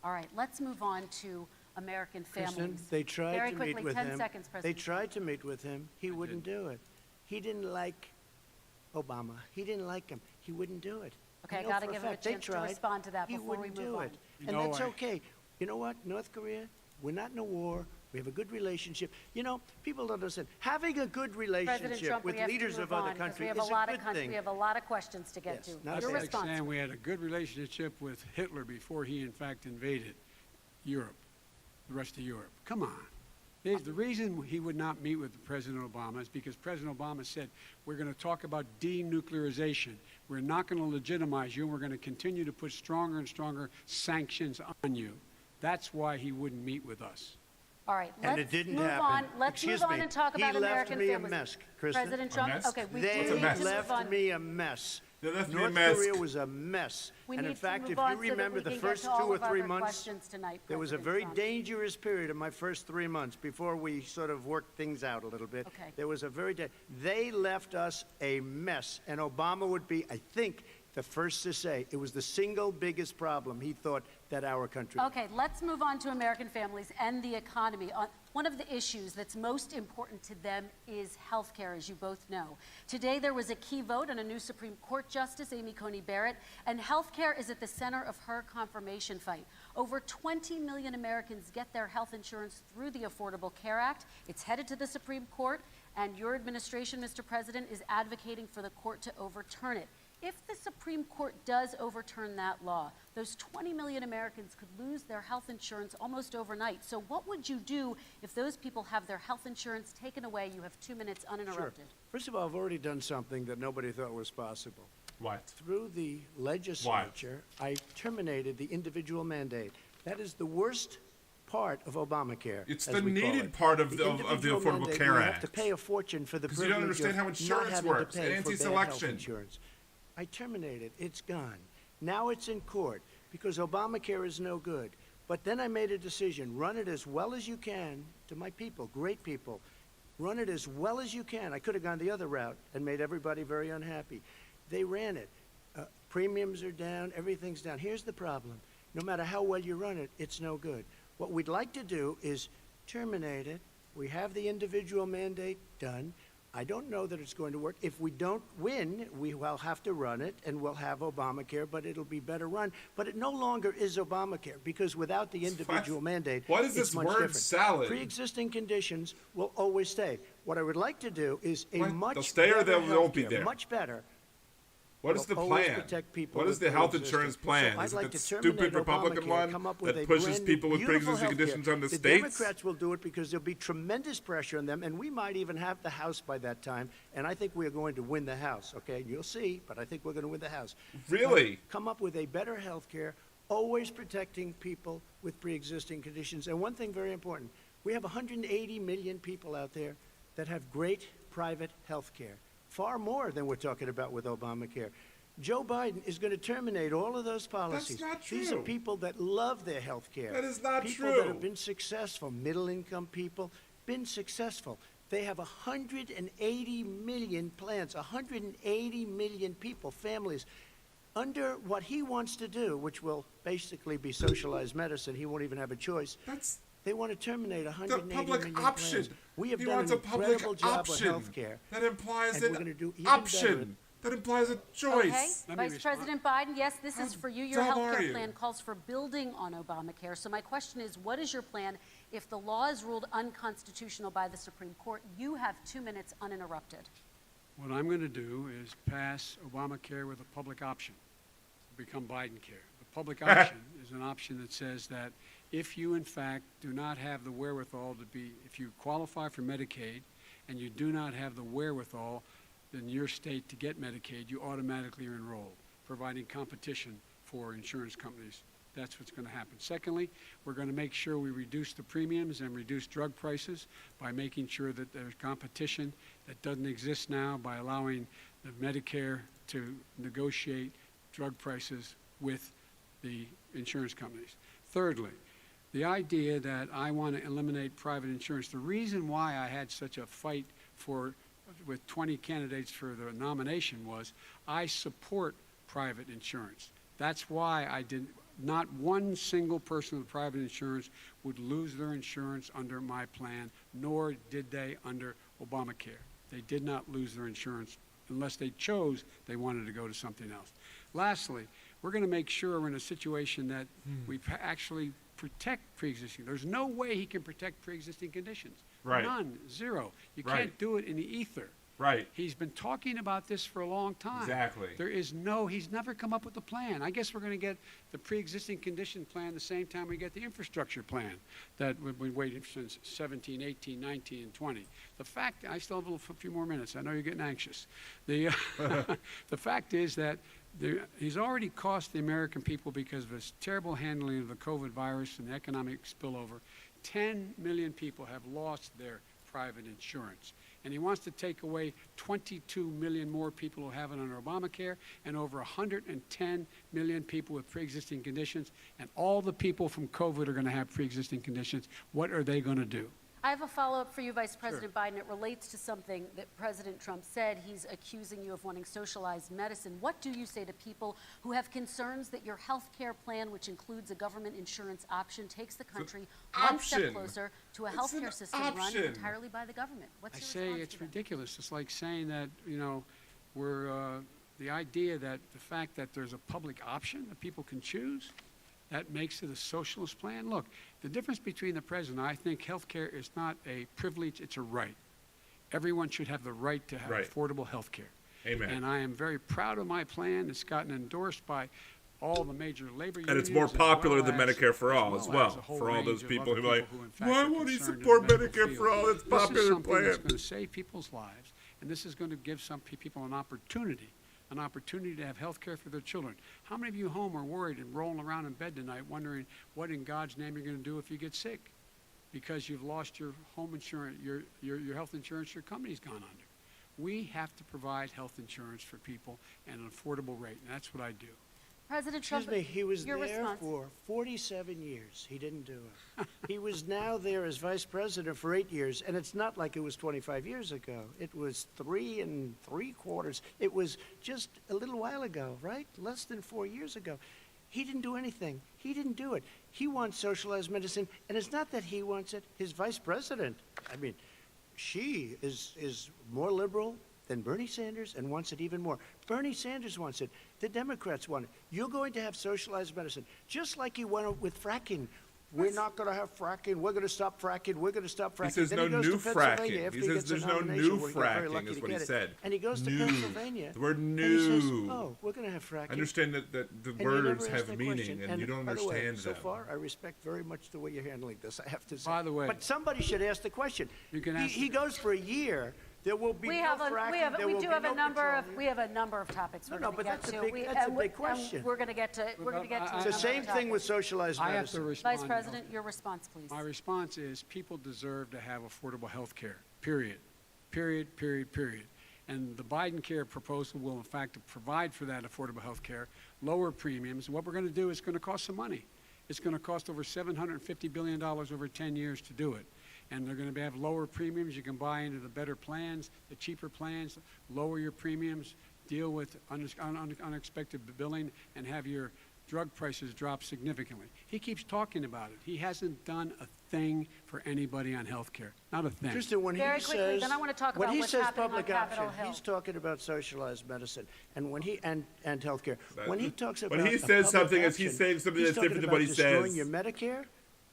All right, let's move on to American families. Kristen, they tried Very to quickly, meet with 10 him. seconds, They President. tried to meet with him. He wouldn't do it. He didn't like Obama. He didn't like him. He wouldn't do it. Okay, I know gotta for give him a fact they chance to tried. respond to that He before we wouldn't move do on. it. You And know, that's I- okay. You know what? North Korea, we're not in a war. We have a good relationship. You know, people don't understand. Having a good President relationship Trump, with we have leaders to move of other on, 'cause countries we have is a lot a of good thing. We have a lot of questions to get Yes, to. not That's Your a like response. saying we had a good relationship with Hitler before he, in fact, invaded Europe, the rest of Europe. Come on. The reason he would not meet with President Obama is because President Obama said, we're going to talk about denuclearization. We're not going to legitimize you, and we're going to continue to put stronger and stronger sanctions on you. That's why he wouldn't meet with us. All right, And let's it didn't move happen. on. Let's Excuse move on me. and talk He about left American me a families. mess, Kristen. President A Trump, mess? okay, we They do need to move left on. me a mess. They left me a North mess. Korea was a mess. We And need in to fact, move if on you so that remember we the can get first to all 2 or of our 3 other months, questions tonight, there was a President very Trump. dangerous period in my first 3 months before we sort of worked things out a little bit. Okay. There was a they left us a mess. And Obama would be, I think, the first to say it was the single biggest problem he thought that our country. Okay, let's move on to American families and the economy. One of the issues that's most important to them is health care, as you both know. Today there was a key vote on a new Supreme Court Justice, Amy Coney Barrett, and health care is at the center of her confirmation fight. Over 20 million Americans get their health insurance through the Affordable Care Act. It's headed to the Supreme Court, and your administration, Mr. President, is advocating for the court to overturn it. If the Supreme Court does overturn that law, those 20 million Americans could lose their health insurance almost overnight. So what would you do if those people have their health insurance taken away? You have 2 minutes uninterrupted. Sure. First of all, I've already done something that nobody thought was possible. What? Through the legislature, I terminated the individual mandate. That is the worst part of Obamacare. It's as the we call needed it. part of the individual Affordable mandate, Care we Act. have to pay a fortune for the Because you privilege don't understand how of insurance not having works, to pay for bad health anti-selection. insurance. I terminated. It's gone. Now it's in court because Obamacare is no good. But then I made a decision: run it as well as you can to my people, great people. Run it as well as you can. I could have gone the other route and made everybody very unhappy. They ran it. Premiums are down. Everything's down. Here's the problem. No matter how well you run it, it's no good. What we'd like to do is terminate it. We have the individual mandate done. I don't know that it's going to work. If we don't win, we will have to run it, and we'll have Obamacare, but it'll be better run. But it no longer is Obamacare, because without the individual mandate, What is it's this much word different. salad? Pre-existing conditions will always stay. What I would like to do is a What? much They'll stay or better they won't be healthcare, there? much better. What is the will always plan? protect people What is with the health pre-existing. insurance plan? So I'd Is it like the to terminate stupid Republican Obamacare, one come up with that a pushes brand new, people with beautiful pre-existing healthcare. conditions on the The states? Democrats will do it because there'll be tremendous pressure on them, and we might even have the House by that time. And I think we're going to win the House. Okay, you'll see, but I think we're going to win the House. Really? Come up with a better health care, always protecting people with pre-existing conditions. And one thing very important: we have 180 million people out there that have great private health care, far more than we're talking about with Obamacare. Joe Biden is going to terminate all of those policies. not These are true. people that love their health care. That is not people true. that have been successful, middle-income people, been successful. They have 180 million plans, 180 million people, families, under what he wants to do, which will basically be socialized medicine. He won't even have a choice. They want to terminate The 180 public million option. plans. We have He done wants an a public incredible job with option. health care. That implies And we're gonna do an even better option. That implies a choice. Okay, Let me Vice respond. President Biden, yes, this is How for you. Your dumb health are care you? plan calls for building on Obamacare. So my question is, what is your plan if the law is ruled unconstitutional by the Supreme Court? You have 2 minutes uninterrupted. What I'm going to do is pass Obamacare with a public option, become Biden care. The public option is an option that says that if you, in fact, do not have the wherewithal if you qualify for Medicaid and you do not have the wherewithal in your state to get Medicaid, you automatically are enrolled, providing competition for insurance companies. That's what's going to happen. Secondly, we're going to make sure we reduce the premiums and reduce drug prices by making sure that there's competition that doesn't exist now by allowing the Medicare to negotiate drug prices with the insurance companies. Thirdly, the idea that I want to eliminate private insurance, the reason why I had such a fight with 20 candidates for the nomination was I support private insurance. That's why not one single person with private insurance would lose their insurance under my plan, nor did they under Obamacare. They did not lose their insurance unless they chose they wanted to go to something else. Lastly, we're going to make sure we're in a situation that we actually protect pre-existing. There's no way he can protect pre-existing conditions. Right. None. Zero. You Right. can't do it in the ether. Right. He's been talking about this for a long time. Exactly. He's never come up with a plan. I guess we're going to get the pre-existing condition plan the same time we get the infrastructure plan that we've been waiting since 17, 18, 19, and 20. The fact, I still have a few more minutes. I know you're getting anxious. The fact is that he's already cost the American people, because of his terrible handling of the COVID virus and the economic spillover, 10 million people have lost their private insurance. And he wants to take away 22 million more people who have it under Obamacare, and over 110 million people with pre-existing conditions. And all the people from COVID are going to have pre-existing conditions. What are they going to do? I have a follow-up for you, Vice President Biden. It relates to something that President Trump said. He's accusing you of wanting socialized medicine. What do you say to people who have concerns that your health care plan, which includes a government insurance option, takes the country one step closer to a health care system run entirely by the government? What's your response It's to that? ridiculous. It's like saying that, the idea that the fact that there's a public option that people can choose, that makes it a socialist plan. Look, the difference between the president, I think health care is not a privilege, it's a right. Everyone should have the right to have affordable health care. Amen. And I am very proud of my plan. It's gotten endorsed by all the major labor unions. And it's more popular than Medicare for All as well. For all those people who are like, why won't he support Medicare for All? It's a popular This is something plan. that's going to save people's lives, and this is going to give some people an opportunity to have health care for their children. How many of you home are worried and rolling around in bed tonight wondering what in God's name you're going to do if you get sick because you've lost your home insurance, your health insurance, your company's gone under? We have to provide health insurance for people at an affordable rate, and that's what I do. President Trump, Excuse me, he was your there response. for 47 years. He didn't do it. He was now there as vice president for 8 years, and it's not like it was 25 years ago. It was 3 3/4. It was just a little while ago, right? Less than 4 years ago. He didn't do anything. He didn't do it. He wants socialized medicine, and it's not that he wants it. His vice president, she is more liberal than Bernie Sanders and wants it even more. Bernie Sanders wants it. The Democrats want it. You're going to have socialized medicine, just like you went with fracking. We're not going to have fracking. We're going to stop fracking. We're going to stop fracking. He says Then no he goes new to Pennsylvania fracking. after He says gets a there's no nomination. new We're very fracking lucky is to what he get it. said. And he goes to New. Pennsylvania. The word And he says, new. oh, we're going to have fracking. Understand that the And you never words ask have that meaning, question. and you don't by the way, understand so them. far, I respect very much the way you're handling this, I have to say. By the way- But somebody should ask the question. You can ask He goes for a year. There will be We no have fracking. There we will do be have no a number of petroleum. topics we're No, going to but get that's a to. big- that's a big question. And we're going to get to a I- It's the number same of thing with topics. socialized I have to medicine. respond. Vice President, your response, please. My response is people deserve to have affordable health care, period. Period, period, period. And the Biden care proposal will, in fact, provide for that affordable health care, lower premiums. What we're going to do is going to cost some money. It's going to cost over $750 billion over 10 years to do it. And they're going to have lower premiums. You can buy into the better plans, the cheaper plans, lower your premiums, deal with unexpected billing, and have your drug prices drop significantly. He keeps talking about it. He hasn't done a thing for anybody on health care. Not a thing. Kristen, when Very he quickly, says, then I want to talk when about he what's says happening on public Capitol option, Hill. he's talking about socialized medicine, and when he and healthcare. When he talks about When he a says public something, he's option, saying something he's that's talking different than about what he destroying says. your Medicare,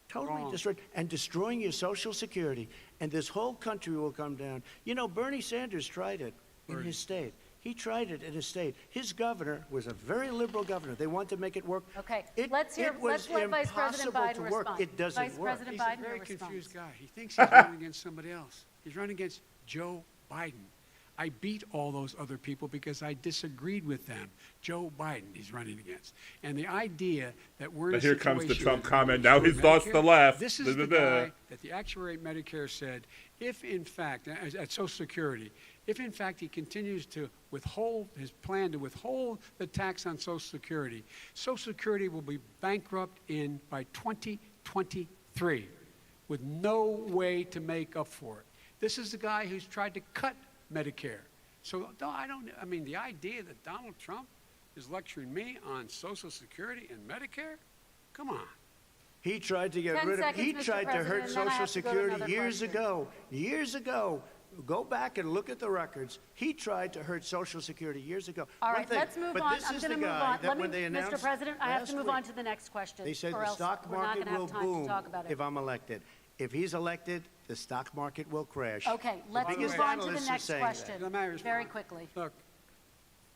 totally Wrong. destroyed, and destroying your Social Security, and this whole country will come down. You know, Bernie Sanders tried it in his state. He tried it in his state. His governor was a very liberal governor. They wanted to make it work. Okay, It let's was let Vice President impossible Biden to work. respond. It doesn't Vice work. President He's Biden, a very your response. confused guy. He thinks he's running against somebody else. He's running against Joe Biden. I beat all those other people because I disagreed with them. Joe Biden he's running against. And the idea that we're in But a here comes the situation Trump with comment. Now he's Medicare, lost the left. This is Da, the da, da. guy that the actuary at Medicare said, if in fact, at Social Security, if in fact he continues to withhold his plan to withhold the tax on Social Security will be bankrupt by 2023 with no way to make up for it. This is the guy who's tried to cut Medicare. So I mean, the idea that Donald Trump is lecturing me on Social Security and Medicare? Come on. He tried to get 10 rid of. seconds, He Mr. tried to President, hurt and then I Social have to go to Security another years question. ago. Years ago. Go back and look at the records. He tried to hurt Social Security years ago. All One right, thing, let's move but on. This I'm is going to the move guy on. that when they Mr. announced President, I have last to move week, on to the next question. They said or the else stock we're not market gonna will have time to boom talk about it. if I'm elected. If he's elected, the stock market will crash. Okay, let's biggest move on to the analysts are next saying question Let me respond. very quickly. Look,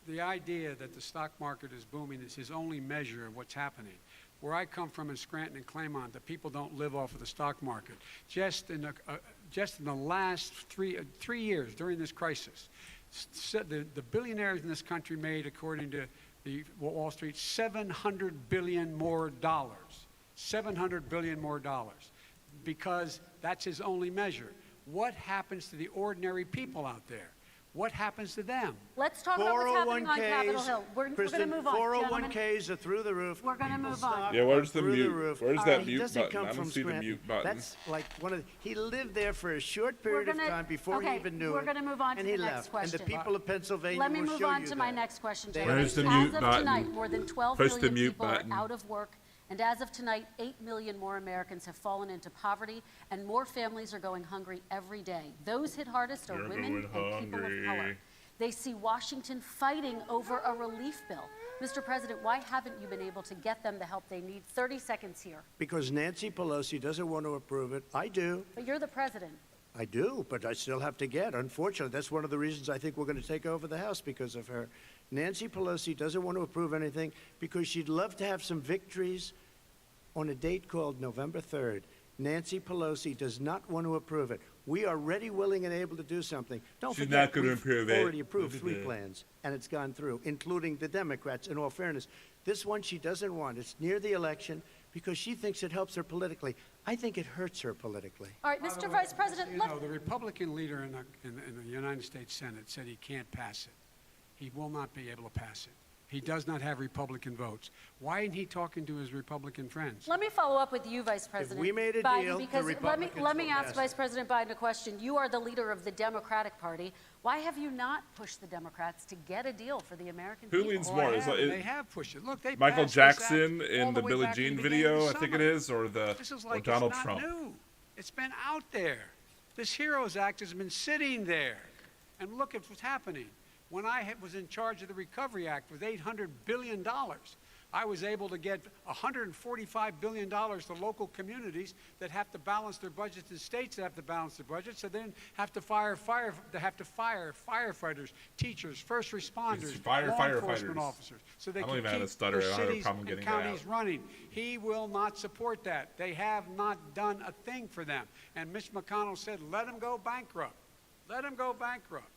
the idea that the stock market is booming is his only measure of what's happening. Where I come from in Scranton and Claymont, the people don't live off of the stock market. Just in the last three years during this crisis, the billionaires in this country made, according to the Wall Street, $700 billion more. $700 billion more, because that's his only measure. What happens to the ordinary people out there? What happens to them? Let's talk about what's happening on Capitol Hill. We're going to Kristen, move on, gentlemen. 401ks are through the roof. We're gonna People's move on. stock Yeah, where's are the through mute? roof. Where's All that right. He mute doesn't button? come I don't from see the Scranton. mute button. That's like he lived there for a short We're period of gonna- time before he okay, even knew we're it. gonna move on to and the he next left. question. And the people of Pennsylvania Let me will move show on you to my that. next question, They- gentlemen. Where's the As mute of button? tonight, more than 12 Push the million mute people button. are out of work. And as of tonight, 8 million more Americans have fallen into poverty, and more families are going hungry every day. Those hit hardest are You're women going and people of hungry. color. They see Washington fighting over a relief bill. Mr. President, why haven't you been able to get them the help they need? 30 seconds here. Because Nancy Pelosi doesn't want to approve it. I do. But you're the president. I do, but I still have to get. Unfortunately, that's one of the reasons I think we're going to take over the House because of her. Nancy Pelosi doesn't want to approve anything because she'd love to have some victories on a date called November 3rd. Nancy Pelosi does not want to approve it. We are ready, willing, and able to do something. Don't She's forget, not gonna we've approve it. already approved 3 Da-da-da. plans, and it's gone through, including the Democrats, in all fairness. This one she doesn't want. It's near the election because she thinks it helps her politically. I think it hurts her politically. All right, Mr. Vice President, You know, the Republican leader in the United States Senate said he can't pass it. He will not be able to pass it. He does not have Republican votes. Why isn't he talking to his Republican friends? let me follow up with you, Vice President we made a Biden, deal, the because let me Republicans will ask pass it. Vice President Biden a question. You are the leader of the Democratic Party. Why have you not pushed the Democrats to get a deal for the American Who people? leans Oh, more? I Is have, it- they have pushed it. Look, they Michael passed this act Jackson all in the way Billie back in Jean the beginning of video, the I think it summer. is, or This is like or Donald it's not Trump. new. It's been out there. This HEROES Act has been sitting there. And look at what's happening. When I was in charge of the Recovery Act with $800 billion, I was able to get $145 billion to local communities that have to balance their budgets and states that have to balance their budgets, so then have to fire firefighters, teachers, first responders, Fire law enforcement firefighters. officers, so they I don't can even have keep a stutter. their I don't have a cities problem and getting that counties out. running. He will not support that. They have not done a thing for them. And Mitch McConnell said, let them go bankrupt. Let them go bankrupt.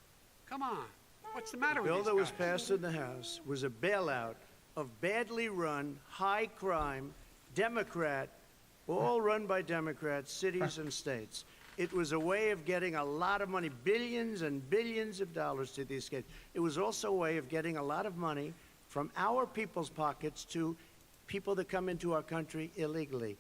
Come on. What's the matter The bill with that these was guys? passed in the House was a bailout of badly run, high-crime, Democrat, all run by Democrats, cities and states. It was a way of getting a lot of money, billions and billions of dollars to these states. It was also a way of getting a lot of money from our people's pockets to people that come into our country illegally.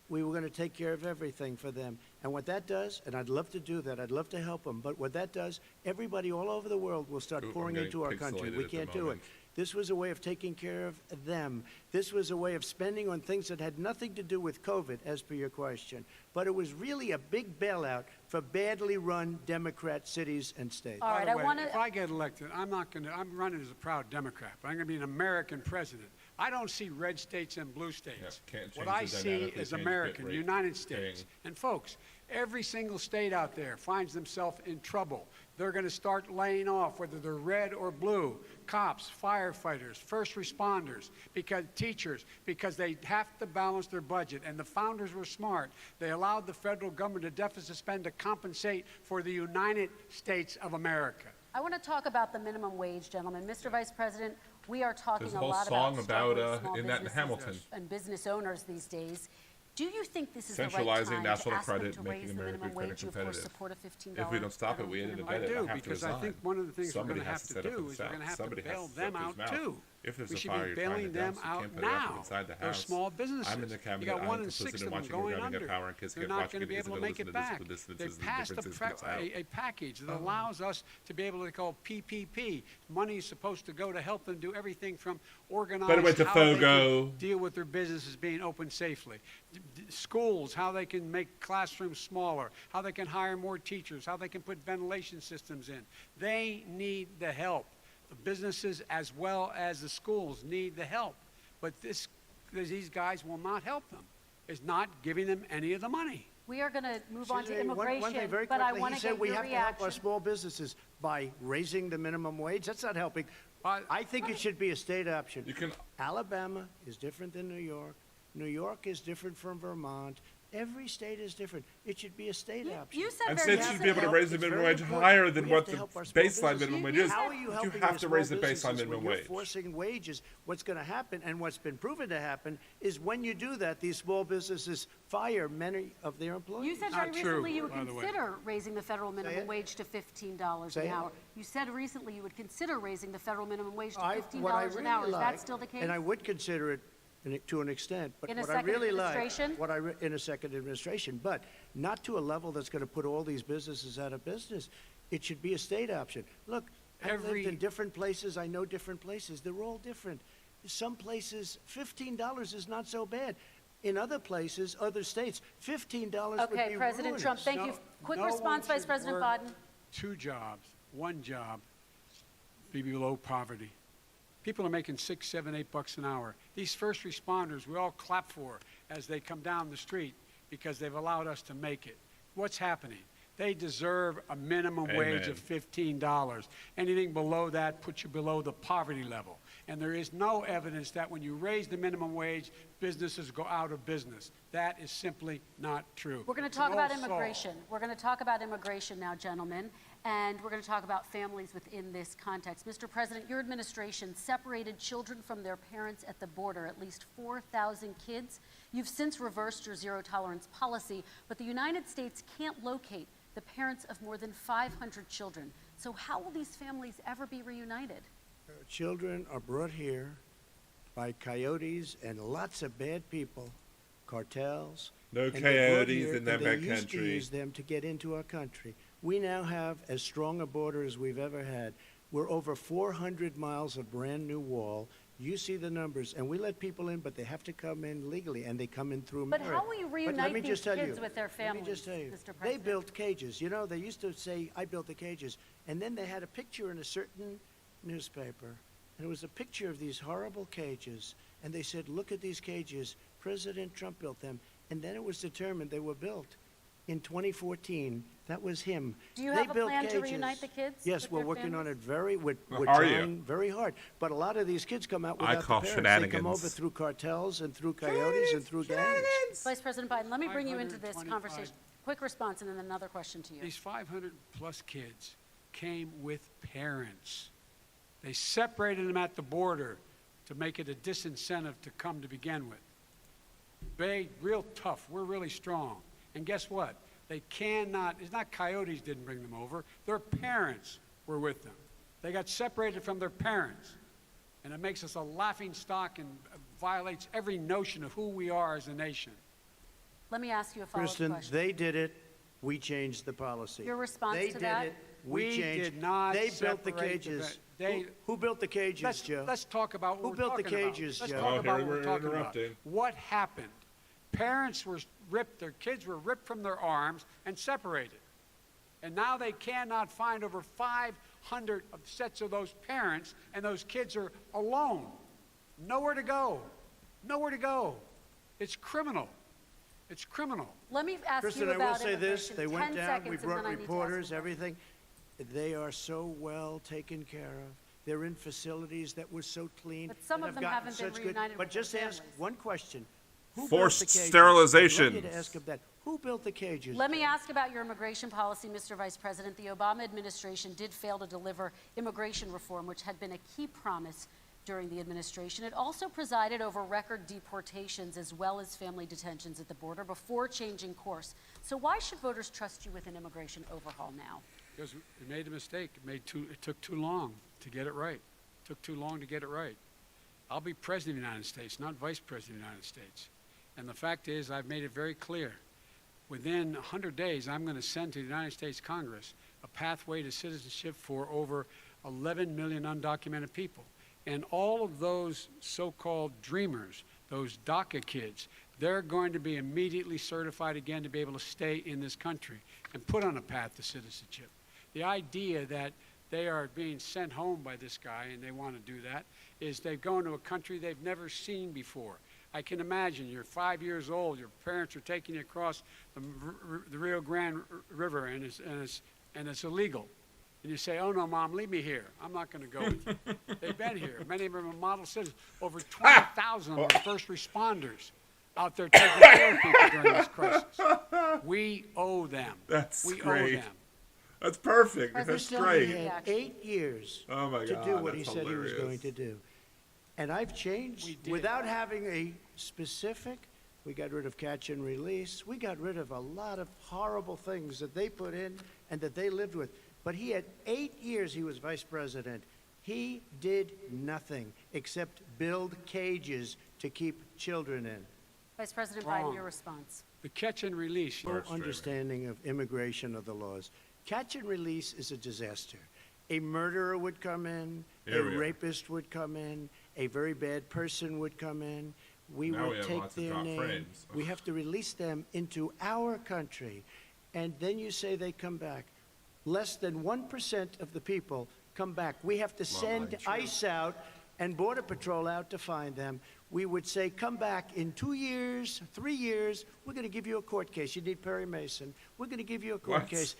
We were going to take care of everything for them. And what that does, and I'd love to do that, I'd love to help them, but what that does, everybody all over the world will start Ooh, I'm pouring getting into our country. pixelated We at the can't do it. moment. This was a way of taking care of them. This was a way of spending on things that had nothing to do with COVID, as per your question. But it was really a big bailout for badly run Democrat cities and states. All By right, the I way, want if to. I get elected, I'm running as a proud Democrat, but I'm going to be an American president. I don't see red states and blue states. Yeah, can't What change I the see dynamically is changed American, bit rate United States. thing. And folks, Every single state out there finds themselves in trouble. They're going to start laying off, whether they're red or blue, cops, firefighters, first responders, teachers, because they have to balance their budget. And the founders were smart. They allowed the federal government to deficit spend to compensate for the United States of America. I want to talk about the minimum wage, gentlemen. Mr. Vice President, we are talking There's a a whole lot song about about small in that in businesses Hamilton. and business owners these days. Do you think this is the right Centralizing time national to ask them credit, to making raise the America minimum credit wage? You, of course, competitive. support a $15 If we don't stop it, we federal end minimum up I wage. do, have to because I resign. think one of the things Somebody we're going has to to have set to up do his is we're going to mouth. have Somebody to has bail to set them up out his mouth. too. If there's We a should fire, be you're trying bailing to them douse, you out can't put it now. inside the They're house. small businesses. I'm in the cabinet. You got I'm 1 in complicit 6 in of them watching going your government under. get power and kids They're get not watching going to be kids able to go make listen it to this back. with this and They this is the passed differences a package that allows us to be able to call PPP. Money is supposed to go to help them do everything from organize But it went to how they FOGO. can deal with their businesses being open safely. Schools, how they can make classrooms smaller, how they can hire more teachers, how they can put ventilation systems in. They need the help. The businesses as well as the schools need the help. But these guys will not help them. It's not giving them any of the money. We are going to move on to Excuse me, immigration, one thing very but I quickly. want He to said get we your have to help our reaction. small businesses by raising the minimum wage. That's not helping. But- I think it should be a state option. You can Alabama is different than New York. New York is different from Vermont. Every state is different. It should be a state option. You said and very states should be able to recently- raise the It's minimum very wage important. higher than We what have the to help our small baseline businesses. minimum wage You is. said- How are you But helping you your have to raise the small baseline businesses minimum when you're wage. forcing wages? What's going to happen, and what's been proven to happen, is when you do that, these small businesses fire many of their employees. You said Not very true, recently you would by the way. consider raising the federal minimum it. wage to $15 Say an it. hour. You said recently you would consider raising the federal minimum wage to What I $15 an really hour. Is like, that still the case? and I would consider it to an extent, but In a what I second really like, administration? in a second administration, but not to a level that's going to put all these businesses out of business. It should be a state option. Look, I've lived in different places. I know different places. They're all different. Some places, $15 is not so bad. In other places, other states, $15 would be Okay, President ruinous. Trump, thank you. Quick response, Vice President Biden. 2 jobs, 1 job, be below poverty. People are making $6, $7, $8 an hour. These first responders, we all clap for as they come down the street because they've allowed us to make it. What's happening? They deserve a minimum wage of $15. Anything below that puts you below the poverty level. And there is no evidence that when you raise the minimum wage, businesses go out of business. That is simply not true. We're going to It's talk an about old saw. immigration. We're going to talk about immigration now, gentlemen, and we're going to talk about families within this context. Mr. President, your administration separated children from their parents at the border, at least 4,000 kids. You've since reversed your zero-tolerance policy, but the United States can't locate the parents of more than 500 children. So how will these families ever be reunited? Children are brought here by coyotes and lots of bad people, cartels. No and they're brought coyotes here, in that and bad they used to country. use them to get into our country. We now have as strong a border as we've ever had. We're over 400 miles of brand-new wall. You see the numbers, and we let people in, but they have to come in legally, and they come in through But merit. how will you But let reunite me these just tell kids you, with their Let me just families, tell you, Mr. they President? built cages. You know, they used to say, I built the cages, and then they had a picture in a certain newspaper, and it was a picture of these horrible cages, and they said, look at these cages. President Trump built them, and then it was determined they were built in 2014. That was him. Do you They have a built plan to cages. reunite the kids Yes, with we're their working on families? it we're Are you? trying very hard. But a lot of these kids come out I without call the parents. They come shenanigans. over through cartels and through coyotes and through gangs. Vice President Biden, let me bring you into this 525 conversation. Quick response and then another question to you. These 500-plus kids came with parents. They separated them at the border to make it a disincentive to come to begin with. They, real tough. We're really strong. And guess what? They cannot, it's not coyotes didn't bring them over. Their parents were with them. They got separated from their parents. And it makes us a laughing stock and violates every notion of who we are as a nation. Let me ask you a follow-up Kristen, question. they did it. We changed the policy. Your response they to that? did it. We changed. did not They built the separate cages. they- Who built the cages, Joe? Let's talk about what Who we're built the talking about. cages, Let's Joe? talk Oh, about here what we're we're talking about. interrupting. What happened? Parents were ripped, their kids were ripped from their arms and separated. And now they cannot find over 500 sets of those parents, and those kids are alone. Nowhere to go. Nowhere to go. It's criminal. It's criminal. Let me ask Kristen, you I will about say this, immigration. they went 10 down, seconds, we and brought then I need to ask reporters, you. everything. They are so well taken care of. They're in facilities that were so clean. But some and of have them gotten haven't been such reunited But with their just ask families. one question. Who Forced built the cages? sterilization. I'd love you to ask him that. Who built the cages? Let me ask about your immigration policy, Mr. Vice President. The Obama administration did fail to deliver immigration reform, which had been a key promise during the administration. It also presided over record deportations as well as family detentions at the border before changing course. So why should voters trust you with an immigration overhaul now? Because we made a mistake. It took too long to get it right. It took too long to get it right. I'll be president of the United States, not vice president of the United States. And the fact is, I've made it very clear. Within 100 days, I'm going to send to the United States Congress a pathway to citizenship for over 11 million undocumented people. And all of those so-called dreamers, those DACA kids, they're going to be immediately certified again to be able to stay in this country and put on a path to citizenship. The idea that they are being sent home by this guy and they want to do that is they've gone to a country they've never seen before. I can imagine you're 5 years old, your parents are taking you across the Rio Grande River and it's illegal. And you say, oh no, Mom, leave me here. I'm not going to go with you. They've been here. Many of them are model citizens. Over 20,000 are first responders out there taking care of people during this crisis. We owe them. That's we great. owe them. That's perfect. President That's Trump, great. He had 8 years Oh my to God, do what he that's said he was hilarious. going to do. And I've We changed did. without having a specific. We got rid of catch and release. We got rid of a lot of horrible things that they put in and that they lived with. But he had 8 years he was vice president. He did nothing except build cages to keep children in. Vice President Wrong. Biden, your response. The catch and release. No First understanding of immigration or the laws. Catch and release is a disaster. A murderer would come in, Here a we are. rapist would come in, a very bad person would come in. We Now we would have take lots of their top name. frames. We have to release them into our country. And then you say they come back. Less than 1% of the people come back. We have to send ICE out and Border Patrol out to find them. We would say, come back in 2 years, 3 years. We're going to give you a court case. You need Perry Mason. We're going to give you a court What? case.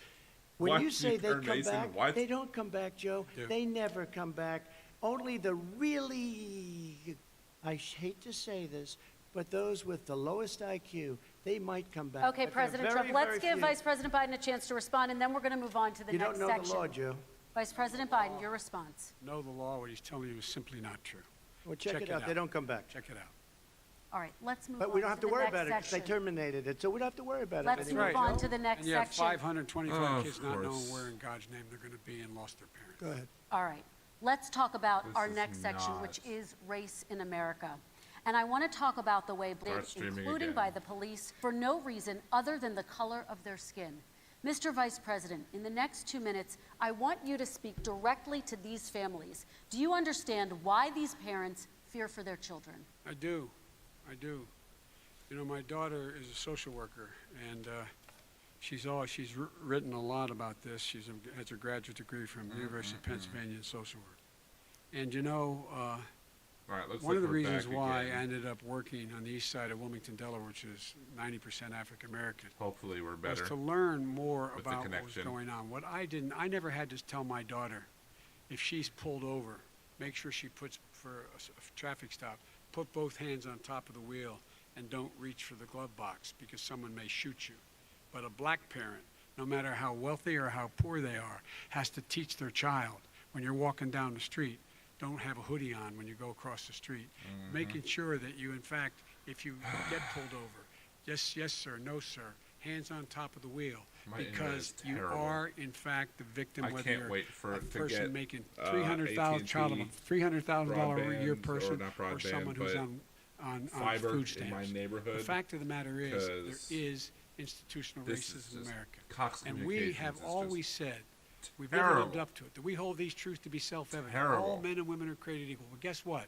When What? you say they Perry come Mason? back, What? they don't come back, Joe. Yeah. They never come back. Only the really, I hate to say this, but those with the lowest IQ, they might come back. Okay, But they're President very, Trump, let's very give few. Vice President Biden a chance to respond, and then we're going to move on to the You next don't know section. the law, Joe. Vice President Biden, your response. Know the law. What he's telling you is simply not true. Well, check Check it it out. They out. don't come back. Check it out. All right, let's move on But we don't have to the worry next about it because they section. terminated it, so we don't have to worry about it Let's anymore. move on to the next And you have section. 525 Oh, kids of not knowing course. where in God's name they're going to be and lost their parents. Go ahead. All right, let's talk about This our is next section, not- which is race in America. And I want to talk about the way, streaming including again. by the police, for no reason other than the color of their skin. Mr. Vice President, in the next 2 minutes, I want you to speak directly to these families. Do you understand why these parents fear for their children? I do. I do. You know, my daughter is a social worker, and she's written a lot about this. She has her graduate degree from the University of Pennsylvania in social work. And you know, All right, looks one like of the we're reasons back why I again. ended up working on the east side of Wilmington, Delaware, which is 90% African American, Hopefully we're was better. to learn more with the about what was connection. going on. What I never had to tell my daughter, if she's pulled over, make sure she puts, for a traffic stop, put both hands on top of the wheel and don't reach for the glove box because someone may shoot you. But a black parent, no matter how wealthy or how poor they are, has to teach their child when you're walking down the street, don't have a hoodie on when you go across the street. Making sure that you, in fact, if you get pulled over, yes, sir, no, sir, hands on top of the wheel. My internet Because is you terrible. are, in fact, the victim, I whether can't you're wait for a it to person get, making AT&T $300,000 a year broadband, person, or not broadband, someone who's but on fiber food in stamps. my neighborhood. The fact of the matter is, there 'cause is institutional this is racism in just America. Cox And we Communications have is always just said, we've never lived terrible. up to it, that we hold these truths to be self-evident. Terrible. All men and women are created equal. But guess what?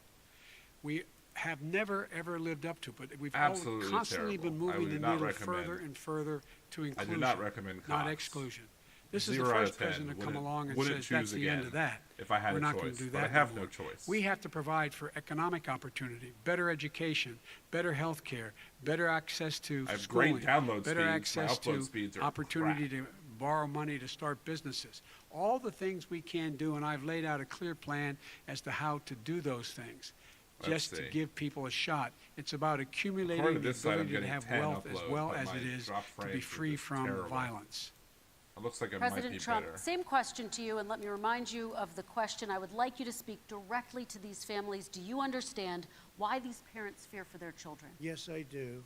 We have never, ever lived up to it, but we've Absolutely constantly terrible. been I moving would the not needle recommend- further and further to I inclusion, do not recommend not Cox. exclusion. This is the 0 out first of 10 president to come wouldn't- along and wouldn't says that's choose the end again of that. if I had We're a not going choice, to do but that I have anymore. no choice. We have to provide for economic opportunity, better education, better health care, better access to I have schooling, great download better speeds. My access upload to speeds are opportunity crap. to borrow money to start businesses. All the things we can do, and I've laid out a clear plan as to how to do those things. Just to see. give people a shot. It's about accumulating According to the this site, I'm ability to getting have 10 wealth as uploads, well but as my it is drop to be frames are free just from terrible. violence. It looks like it might be President Trump, better. same question to you, and let me remind you of the question. I would like you to speak directly to these families. Do you understand why these parents fear for their children? Yes, I do.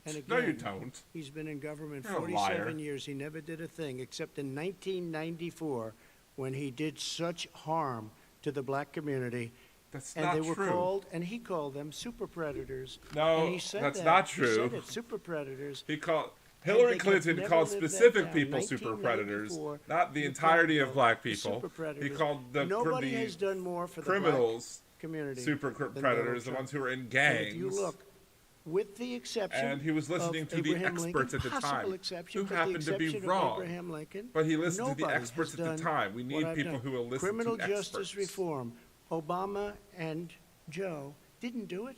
And again, No, you don't. he's been in government You're a 47 liar. years. He never did a thing except in 1994 when he did such harm to the black community. That's And not they were true. called, and he called them super predators. No, and he said that's that. not He said true. it, super predators. He called And Hillary they Clinton never called lived that specific down. people super predators, 1994, not the you entirety called of black the people. super He predators. called the Nobody has done more for the black criminals community super than predators, Donald the Trump. ones who were in And gangs. if you look, with the exception And he was listening of to the Abraham experts Lincoln, at the possible time, exception, who but the happened to be exception of wrong. Abraham Lincoln, But he listened to the nobody experts has at the done time. We what need I've people done. who will listen Criminal to justice experts. reform. Obama and Joe didn't do it.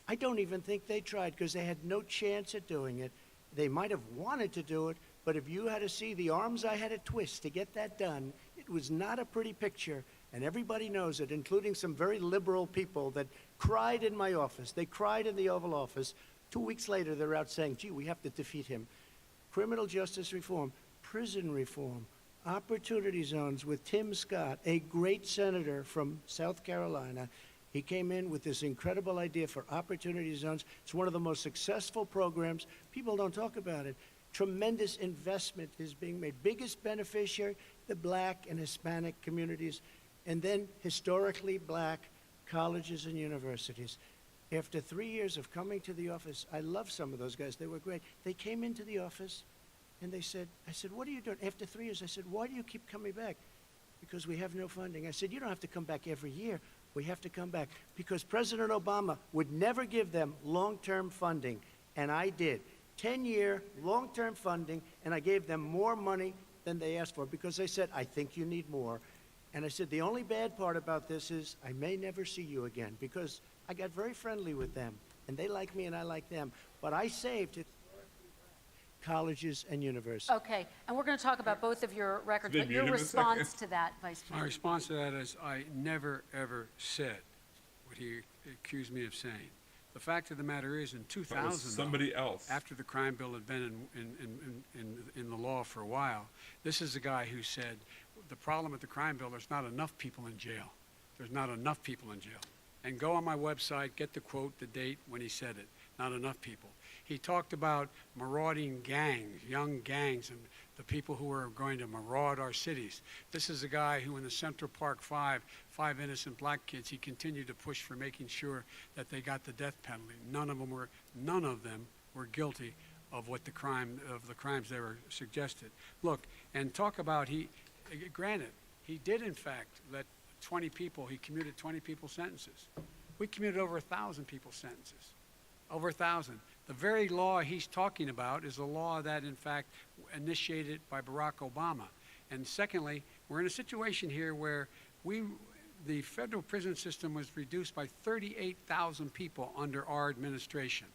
I don't even think they tried because they had no chance at doing it. They might have wanted to do it, but if you had to see the arms I had to twist to get that done, it was not a pretty picture, and everybody knows it, including some very liberal people that cried in my office. They cried in the Oval Office. 2 weeks later, they're out saying, gee, we have to defeat him. Criminal justice reform, prison reform, opportunity zones with Tim Scott, a great senator from South Carolina. He came in with this incredible idea for opportunity zones. It's one of the most successful programs. People don't talk about it. Tremendous investment is being made. Biggest beneficiary, the black and Hispanic communities, and then historically black colleges and universities. After 3 years of coming to the office, I love some of those guys. They were great. They came into the office and they said, I said, what are you doing? After 3 years, I said, why do you keep coming back? Because we have no funding. I said, you don't have to come back every year. We have to come back because President Obama would never give them long-term funding, and I did. 10-year long-term funding, and I gave them more money than they asked for because they said, I think you need more. And I said, the only bad part about this is I may never see you again because I got very friendly with them, and they like me and I like them. But I saved it. Colleges and universities. Okay, and we're going to talk about both of your records, They but your muted a second. response to that, Vice My President. response to that is I never, ever said what he accused me of saying. The fact of the matter is, in That 2000, was somebody else. after the crime bill had been in the law for a while, this is the guy who said, the problem with the crime bill, there's not enough people in jail. There's not enough people in jail. And go on my website, get the quote, the date when he said it. Not enough people. He talked about marauding gangs, young gangs, and the people who are going to maraud our cities. This is a guy who in the Central Park five innocent black kids, he continued to push for making sure that they got the death penalty. None of them were guilty of the crimes they were suggested. Look, and talk about granted, he did in fact let 20 people, he commuted 20 people's sentences. We commuted over 1,000 people's sentences. Over 1,000. The very law he's talking about is a law that, in fact, initiated by Barack Obama. And secondly, we're in a situation here where the federal prison system was reduced by 38,000 people under our administration.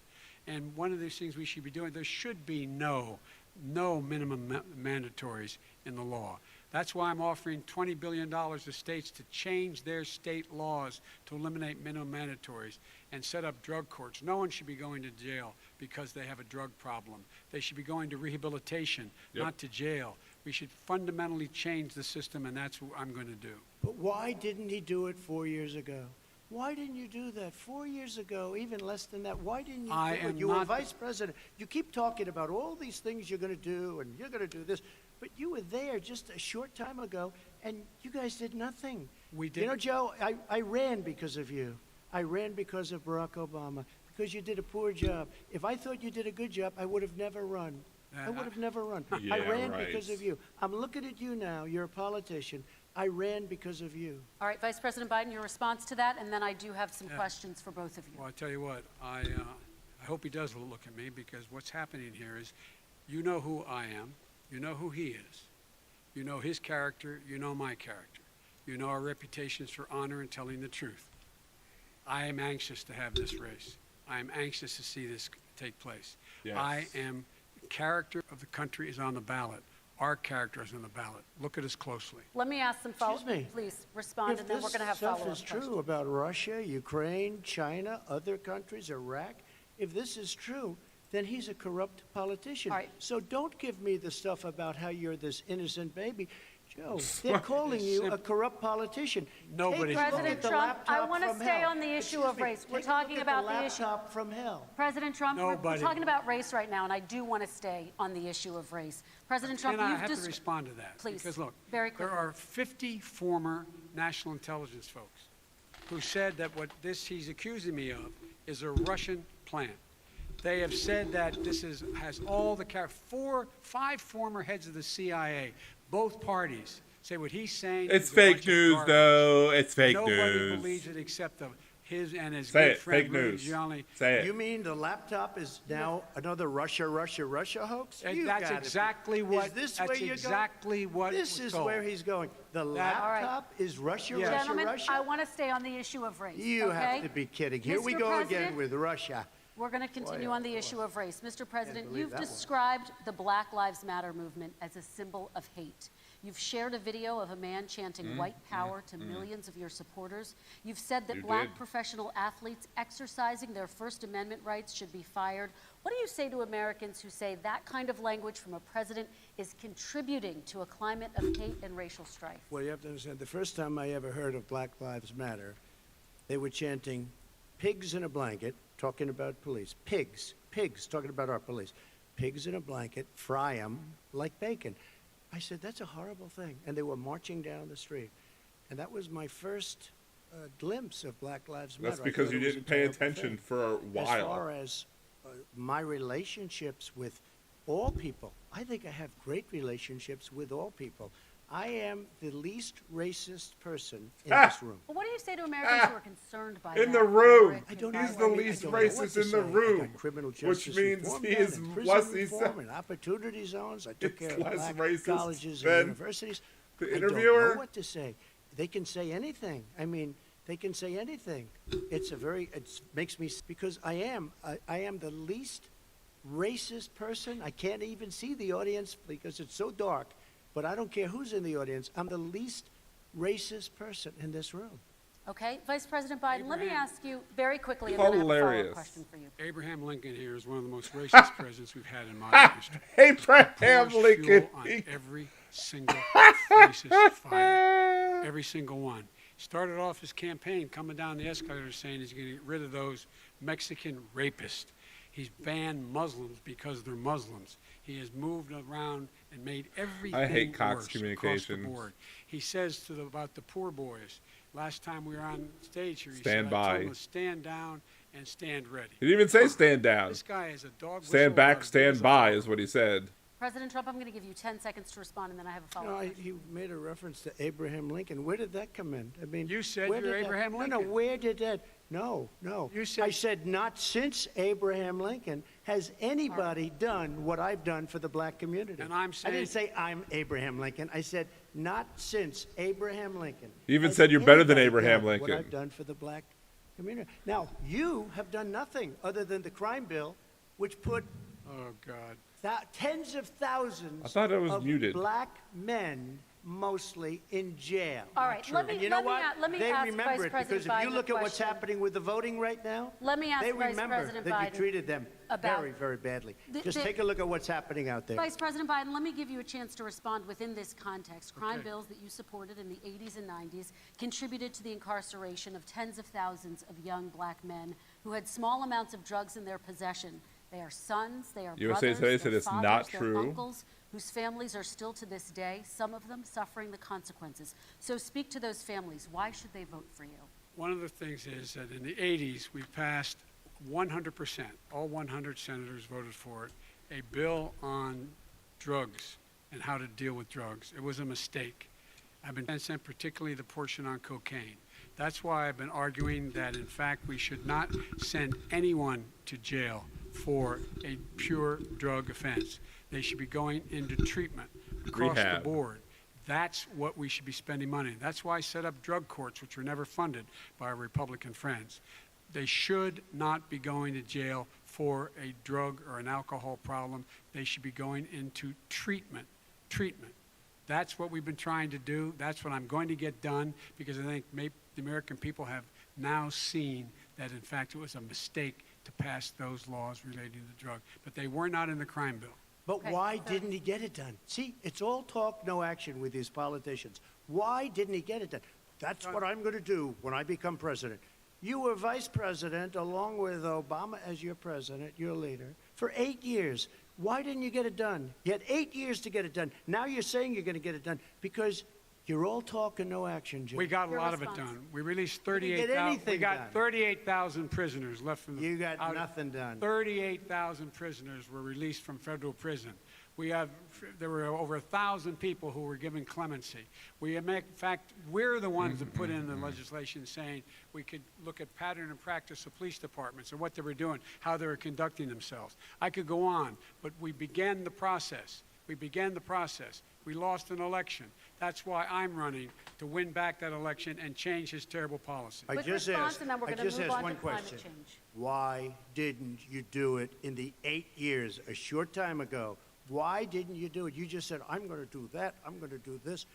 And one of these things we should be doing, there should be no minimum mandatories in the law. That's why I'm offering $20 billion to states to change their state laws to eliminate minimum mandatories and set up drug courts. No one should be going to jail because they have a drug problem. They should be going to rehabilitation, not to jail. We should fundamentally change the system, and that's what I'm going to do. But why didn't he do it 4 years ago? Why didn't you do that 4 years ago, even less than that? Why didn't you do it? You were vice president. You keep talking about all these things you're going to do, and you're going to do this. But you were there just a short time ago, and you guys did nothing. We did. You know, Joe, I ran because of you. I ran because of Barack Obama, because you did a poor job. If I thought you did a good job, I would have never run. I would have never run. I Yeah, ran right. because of you. I'm looking at you now. You're a politician. I ran because of you. All right, Vice President Biden, your response to that, and then I do have some questions for both of you. Well, I tell you what, I hope he does look at me, because what's happening here is, you know who I am, you know who he is. You know his character. You know my character. You know our reputations for honor and telling the truth. I am anxious to have this race. I am anxious to see this take place. Yes. The character of the country is on the ballot. Our character is on the ballot. Look at us closely. Let me ask some follow-up. Excuse me. Please respond, and then we're going to have follow-up If this stuff is questions. true about Russia, Ukraine, China, other countries, Iraq, if this is true, then he's a corrupt politician. All right. So don't give me the stuff about how you're this innocent baby. Joe, they're calling you a corrupt politician. Nobody- Take a look President at the Trump, I laptop wanna from stay hell. on the issue Excuse of me, race. We're take a look talking at about the the issue. laptop from hell. President Trump, we're Nobody- talking about race right now, and I do want to stay on the issue of race. President Trump, And I you've have to just respond to that. Please, Because look, very there quickly. are 50 former national intelligence folks who said that what he's accusing me of is a Russian plan. They have said that this has all the 5 former heads of the CIA, both parties, say what he's saying. It's is a fake bunch of news, garbage. though. It's fake Nobody news. believes it except his and his Say good it. friend Fake Rudy news. Giuliani. Say You it. mean the laptop is now another Russia hoax? And You that's gotta be- exactly Is what. this That's where you're exactly going? what. This was is told. where he's going. The That- All right. laptop is Russia, Yes. Gentlemen, Russia. I want to stay on the issue of race. You okay? have to be kidding. Here we Mr. go again President, with Russia. We're going to continue Boy, on the oh, issue of race. Mr. President, believe you've that one. described the Black Lives Matter movement as a symbol of hate. You've shared a video of a man chanting white power to millions of your supporters. You've said that You black did. professional athletes exercising their First Amendment rights should be fired. What do you say to Americans who say that kind of language from a president is contributing to a climate of hate and racial strife? Well, you have to understand, the first time I ever heard of Black Lives Matter, they were chanting pigs in a blanket, talking about police. Pigs, talking about our police. Pigs in a blanket, fry them like bacon. I said, that's a horrible thing. And they were marching down the street. And that was my first glimpse of Black Lives Matter. That's I because thought you it was didn't a pay terrible attention thing. for a As while. far as my relationships with all people, I think I have great relationships with all people. I am the least racist person in this room. Well, what do you say to Americans who are concerned by In that the room. rhetoric I don't and know. He's violence? the I mean, I least don't know what racist to in the say. I room, got criminal which justice means reform he done is and prison less reform and opportunity zones. I took It's care of less black racist colleges and than universities. the I don't interviewer. know what to say. They can say anything. I mean, they can say anything. It makes me, because I am the least racist person. I can't even see the audience because it's so dark, but I don't care who's in the audience. I'm the least racist person in this room. Okay, Vice President Biden, let me Abraham. ask you very quickly, and then I have a follow-up Hilarious. question for you. Abraham Lincoln here is one of the most racist presidents we've had in modern history. Abraham Pours Lincoln. fuel on every single racist fire. Every single one. Started off his campaign coming down the escalator saying he's going to get rid of those Mexican rapists. He's banned Muslims because they're Muslims. He has moved around and made everything hate Cox worse Communications. across the board. He says about the poor boys. Last time we were on stage here, he Stand said, I told by. them to stand down and stand ready. He didn't even say stand down. This guy is a dog. Stand whistle back, as big as stand a by frog. is what he said. President Trump, I'm going to give you 10 seconds to respond, and then I have a follow-up question. He made a reference to Abraham Lincoln. Where did that come in? I mean, You said where you're did that- Abraham No, Lincoln. where did that? No. You said- I said not since Abraham Lincoln has anybody done what I've done for the black community. And I'm I didn't saying- say I'm Abraham Lincoln. I said not since Abraham Lincoln. You even has said you're better than anybody Abraham done Lincoln. What I've done for the black community. Now, you have done nothing other than the crime bill, which put Oh, God. tens of thousands I thought it was of muted. black men, mostly in jail. All right, let me, And you know let me, what? a- let me they ask remember Vice it President because if you Biden look a at what's question. happening with the voting right now, Let me ask they Vice remember President that Biden you treated them about- very, very badly. The- Just the- take a look at what's happening out there. Vice President Biden, let me give you a chance to respond within this context. Crime Okay. bills that you supported in the 80s and 90s contributed to the incarceration of tens of thousands of young black men who had small amounts of drugs in their possession. They are sons, they are USA brothers, Today they're said it's fathers, not they're true. uncles, whose families are still to this day, some of them suffering the consequences. So speak to those families. Why should they vote for you? One of the things is that in the 80s, we passed 100%, all 100 senators voted for it, a bill on drugs and how to deal with drugs. It was a mistake. I've been sent particularly the portion on cocaine. That's why I've been arguing that, in fact, we should not send anyone to jail for a pure drug offense. They should be going into treatment across Rehab. the board. That's what we should be spending money. That's why I set up drug courts, which were never funded by our Republican friends. They should not be going to jail for a drug or an alcohol problem. They should be going into treatment. That's what we've been trying to do. That's what I'm going to get done, because I think the American people have now seen that, in fact, it was a mistake to pass those laws relating to the drug. But they were not in the crime bill. But why didn't he get it done? See, it's all talk, no action with these politicians. Why didn't he get it done? That's what I'm going to do when I become president. You were vice president along with Obama as your president, your leader, for 8 years. Why didn't you get it done? You had 8 years to get it done. Now you're saying you're going to get it done because you're all talk and no action, Joe. We got a lot of it done. We released 38,000. We got 38,000 prisoners left from the. You got nothing done. 38,000 prisoners were released from federal prison. There were over 1,000 people who were given clemency. In fact, we're the ones that put in the legislation saying we could look at pattern and practice of police departments and what they were doing, how they were conducting themselves. I could go on, but we began the process. We lost an election. That's why I'm running to win back that election and change his terrible policy. I just asked one question. Why didn't you do it in the 8 years, a short time ago? Why didn't you do it? You just said, I'm going to do that, I'm going to do this.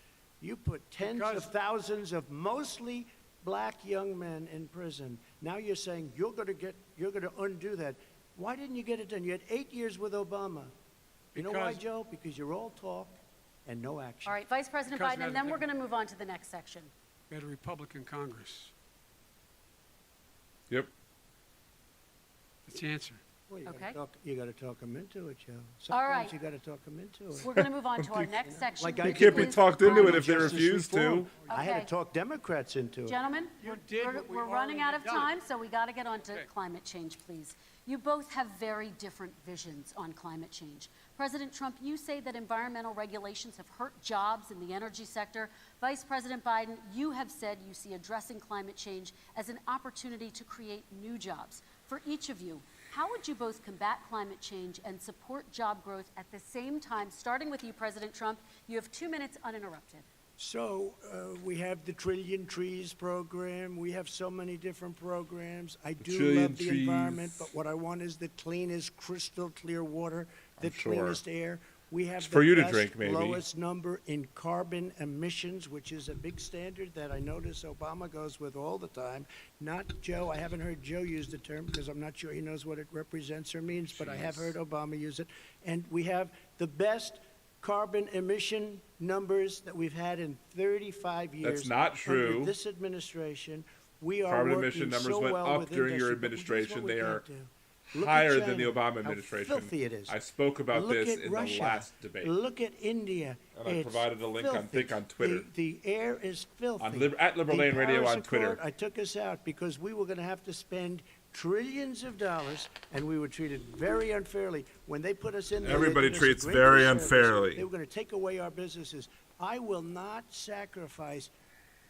You put tens of thousands of mostly black young men in prison. Now you're saying you're going to undo that. Why didn't you get it done? You had 8 years with Obama. You know why, Joe? Because you're all talk and no action. All right, Vice President Biden, and then we're going to move on to the next section. We had a Republican Congress. Yep. That's the answer. Well, you Okay. got to talk them into it, Joe. All right. Sometimes you got to talk them into it. We're going to move on to our next section. Like You can't be talked into it if they Justice refuse to. reform. I had Okay. to talk Democrats into it. Gentlemen, You did what we we're running out of already done. time, so we got to get on to Okay. climate change, please. You both have very different visions on climate change. President Trump, you say that environmental regulations have hurt jobs in the energy sector. Vice President Biden, you have said you see addressing climate change as an opportunity to create new jobs. For each of you, how would you both combat climate change and support job growth at the same time? Starting with you, President Trump, you have 2 minutes uninterrupted. So we have the Trillion Trees program. We have so many different programs. I do Trillion love the Trees. environment, but what I want is the cleanest, crystal clear water, the I'm sure. cleanest air. We have It's the for you to best, drink, maybe. lowest number in carbon emissions, which is a big standard that I notice Obama goes with all the time. Not Joe. I haven't heard Joe use the term because I'm not sure he knows what it represents or means, but I have heard Obama use it. And we have the best carbon emission numbers that we've had in 35 years. That's not true. Under this administration, we are Carbon working emission numbers so went well up with during your industry, but here's what administration. we They can't are do. Look at higher than the China, Obama how administration. filthy it is. I spoke about Look this at in Russia. the last debate. Look at India. And I It's provided a link on- filthy. think on Twitter. The air is filthy. At Liberal The Lane Radio Paris on Twitter. Accord, I took us out because we were going to have to spend trillions of dollars, and we were treated very unfairly. When they put us in there, they Everybody did us a treats great very disservice. unfairly. They were going to take away our businesses. I will not sacrifice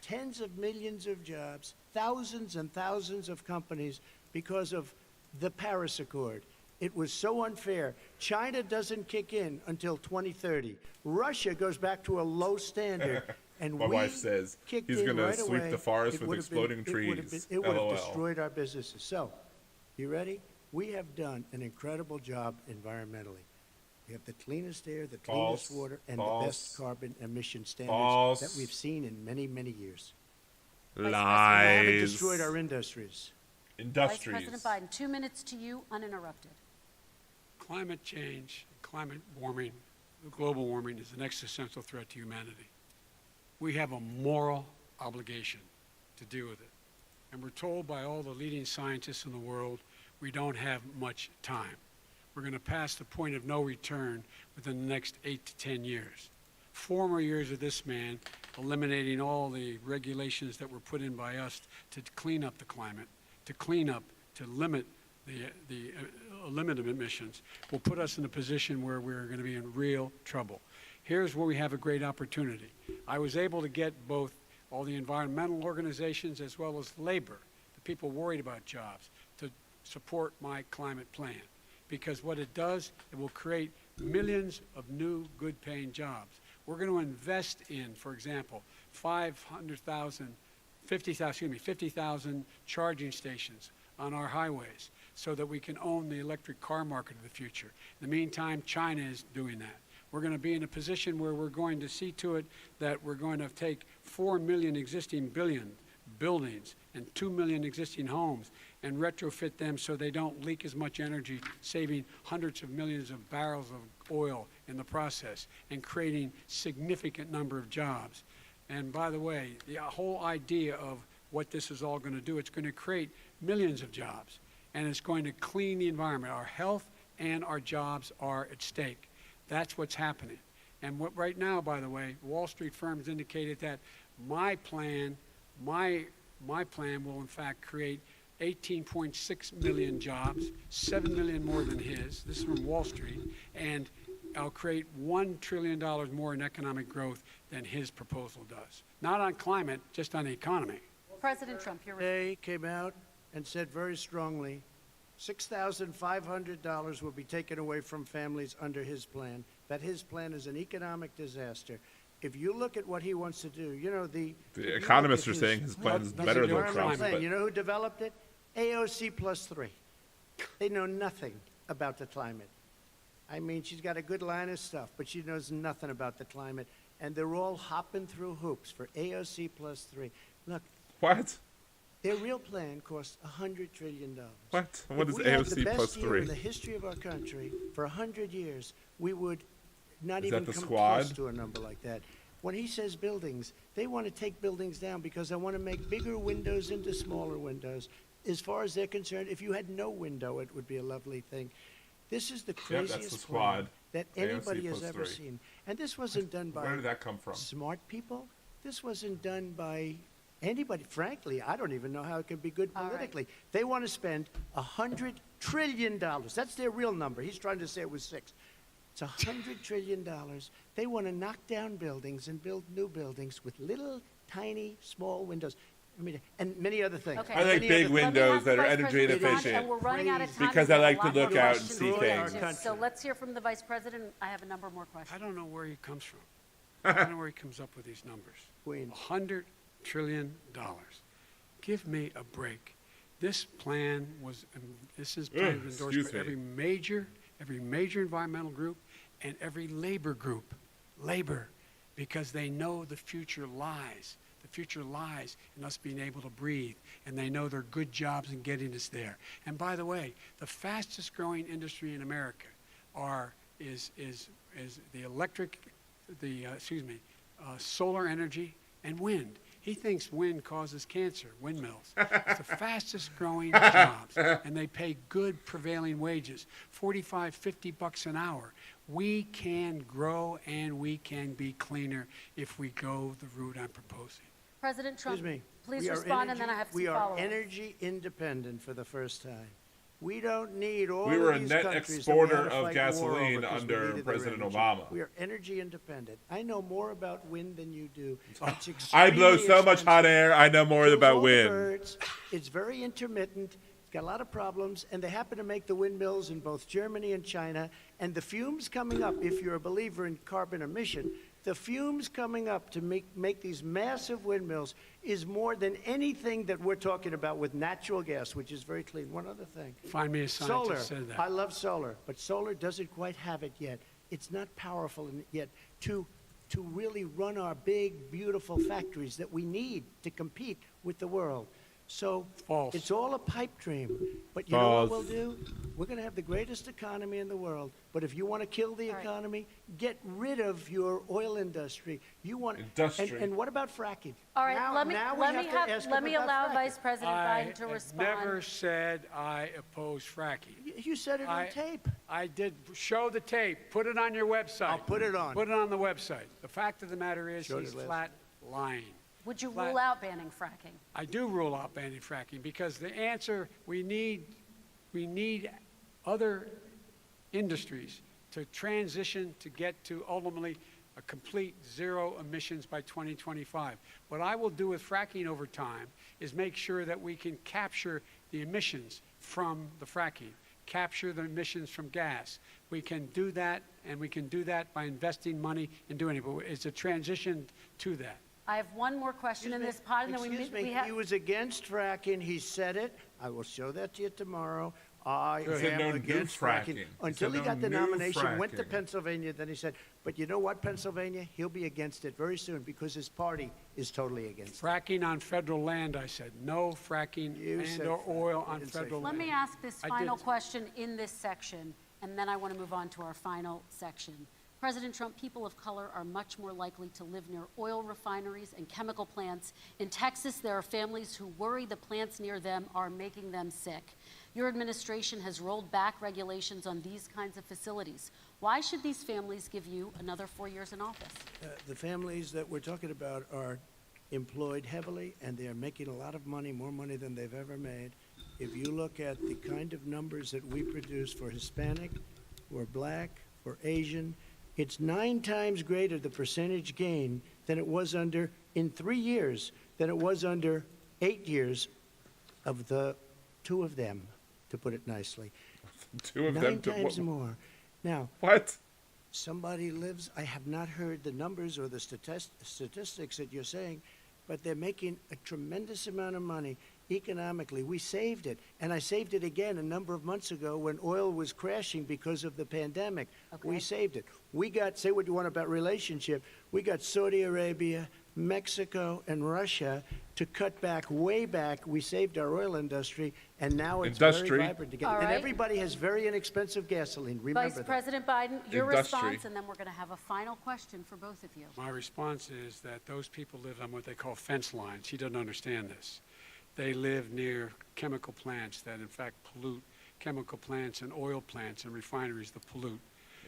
tens of millions of jobs, thousands and thousands of companies because of the Paris Accord. It was so unfair. China doesn't kick in until 2030. Russia goes back to a low standard. And My we wife says kicked he's in gonna right sweep away. the forest It with would have been- exploding it would have trees. been- It would have LOL. destroyed our businesses. So, you ready? We have done an incredible job environmentally. We have the cleanest air, the cleanest False. water, and False. the best carbon emission standards False. that we've seen in many, many years. President, We haven't Lies. destroyed our industries. Vice Industries. President Biden, 2 minutes to you, uninterrupted. Climate change, climate warming, global warming is an existential threat to humanity. We have a moral obligation to deal with it. And we're told by all the leading scientists in the world we don't have much time. We're going to pass the point of no return within the next 8 to 10 years. 4 more years of this man eliminating all the regulations that were put in by us to clean up the climate, to limit the limit of emissions will put us in a position where we're going to be in real trouble. Here's where we have a great opportunity. I was able to get both all the environmental organizations as well as labor, the people worried about jobs, to support my climate plan. Because what it does, it will create millions of new good-paying jobs. We're going to invest in, for example, 50,000 charging stations on our highways so that we can own the electric car market of the future. In the meantime, China is doing that. We're going to be in a position where we're going to see to it that we're going to take 4 million existing buildings and 2 million existing homes and retrofit them so they don't leak as much energy, saving hundreds of millions of barrels of oil in the process and creating significant number of jobs. And by the way, the whole idea of what this is all going to do, it's going to create millions of jobs, and it's going to clean the environment. Our health and our jobs are at stake. That's what's happening. And what right now, by the way, Wall Street firms indicated that my plan will in fact create 18.6 million jobs, 7 million more than his. This is from Wall Street. And I'll create $1 trillion more in economic growth than his proposal does. Not on climate, just on the economy. President Trump, you're Today came out and said very strongly, $6,500 will be taken away from families under his plan, that his plan is an economic disaster. If you look at what he wants to do, you know, the economists are saying his plan is better than Trump's. You know who developed it? AOC +3. They know nothing about the climate. I mean, she's got a good line of stuff, but she knows nothing about the climate. And they're all hopping through hoops for AOC +3. Look. What? Their real plan costs $100 trillion. What? What is AOC +3? AOC The best year in +3? the history of our country, for 100 years, we would not Is even that the come squad? close to a number like that. When he says buildings, they want to take buildings down because they want to make bigger windows into smaller windows. As far as they're concerned, if you had no window, it would be a lovely thing. This is the Yep, that's the craziest squad. plan that AOC anybody has ever +3. seen. And this wasn't done by Where did that come from? smart people. This wasn't done by anybody. Frankly, I don't even know how it could be good All right. politically. They want to spend $100 trillion. That's their real number. He's trying to say it was 6. It's $100 trillion. They want to knock down buildings and build new buildings with little, tiny, small windows. I mean, and many other things. Okay. I like Many big other Let me windows have that are Vice energy President respond, inefficient. And we're running out of time. Because We've I got a like to lot more look out and questions see to get things. to. So let's hear from the Vice President. I have a number more questions. I don't know where he comes from. I don't know where he comes up with these numbers. Queens. $100 trillion. Give me a break. This plan was, this is plan was endorsed excuse by me. every major environmental group and every labor group. Labor, because they know the future lies. The future lies in us being able to breathe, and they know there are good jobs in getting us there. And by the way, the fastest growing industry in America is the solar energy and wind. He thinks wind causes cancer, windmills. It's the fastest growing jobs, and they pay good prevailing wages, $45, $50 an hour. We can grow and we can be cleaner if we go the route I'm proposing. President Trump, Excuse me. please We are respond, and then I have some We are follow-up. energy independent for the first time. We don't need all We were of a these net countries that we had exporter to of fight war gasoline over 'cause we under needed their President energy. Obama. We are energy independent. I know more about wind than you do. It's I blow extremely so much hot expensive. air, I know more Kills about all the wind. birds. It's very intermittent. It's got a lot of problems, and they happen to make the windmills in both Germany and China. And the fumes coming up, if you're a believer in carbon emission, the fumes coming up to make these massive windmills is more than anything that we're talking about with natural gas, which is very clean. One other thing. Find me a Solar. scientist that said that. I love solar, but solar doesn't quite have it yet. It's not powerful yet to really run our big, beautiful factories that we need to compete with the world. So False. it's all a pipe dream. But you know what we'll False. do? We're going to have the greatest economy in the world. But if you want to kill the All right. economy, get rid of your oil industry. You want Industry. And what about fracking? All right, Now- let me now we let have me to ask let him me about allow fracking. Vice President I Biden to have respond. never said I oppose fracking. You said it on I- tape. I did show the tape. Put it on your website. I'll put it on. Put it on the website. The fact of the matter is Showed he's it last flat lying. Would you Flat- rule out banning fracking? I do rule out banning fracking because the answer we need other industries to transition to get to ultimately a complete zero emissions by 2025. What I will do with fracking over time is make sure that we can capture the emissions from the fracking. capture the emissions from gas. We can do that, and we can do that by investing money and doing it. But it's a transition to that. I have one more question in this part, and then Excuse me, we have. he was against fracking. He said it. I will show that to you tomorrow. I He said am no new against fracking. fracking. He Until said he no got the new nomination, went to fracking. Pennsylvania, then he said, but you know what, Pennsylvania? He'll be against it very soon because his party is totally against it. Fracking on federal land, I said. No fracking You said and or fracking. oil You on didn't say federal fracking. Let land. me ask this I final did. question in this section, and then I want to move on to our final section. President Trump, people of color are much more likely to live near oil refineries and chemical plants. In Texas, there are families who worry the plants near them are making them sick. Your administration has rolled back regulations on these kinds of facilities. Why should these families give you another 4 years in office? The families that we're talking about are employed heavily, and they're making a lot of money, more money than they've ever made. If you look at the kind of numbers that we produce for Hispanic, for Black, for Asian, it's 9 times greater, the percentage gain, than it was under, in 3 years, than it was under 8 years of the 2 of them, to put it nicely. 2 of 9 them. times more. Now, What? somebody lives, I have not heard the numbers or the statistics that you're saying, but they're making a tremendous amount of money economically. We saved it, and I saved it again a number of months ago when oil was crashing because of the pandemic. We Okay. saved it. We got, say what you want about relationship, we got Saudi Arabia, Mexico, and Russia to cut back, way back. We saved our oil industry, and now it's Industry. very vibrant again. All And right. everybody has very inexpensive gasoline, remember Vice that. President Biden, your Industry. response, and then we're going to have a final question for both of you. My response is that those people live on what they call fence lines. He doesn't understand this. They live near chemical plants that, in fact, pollute, chemical plants and oil plants and refineries that pollute.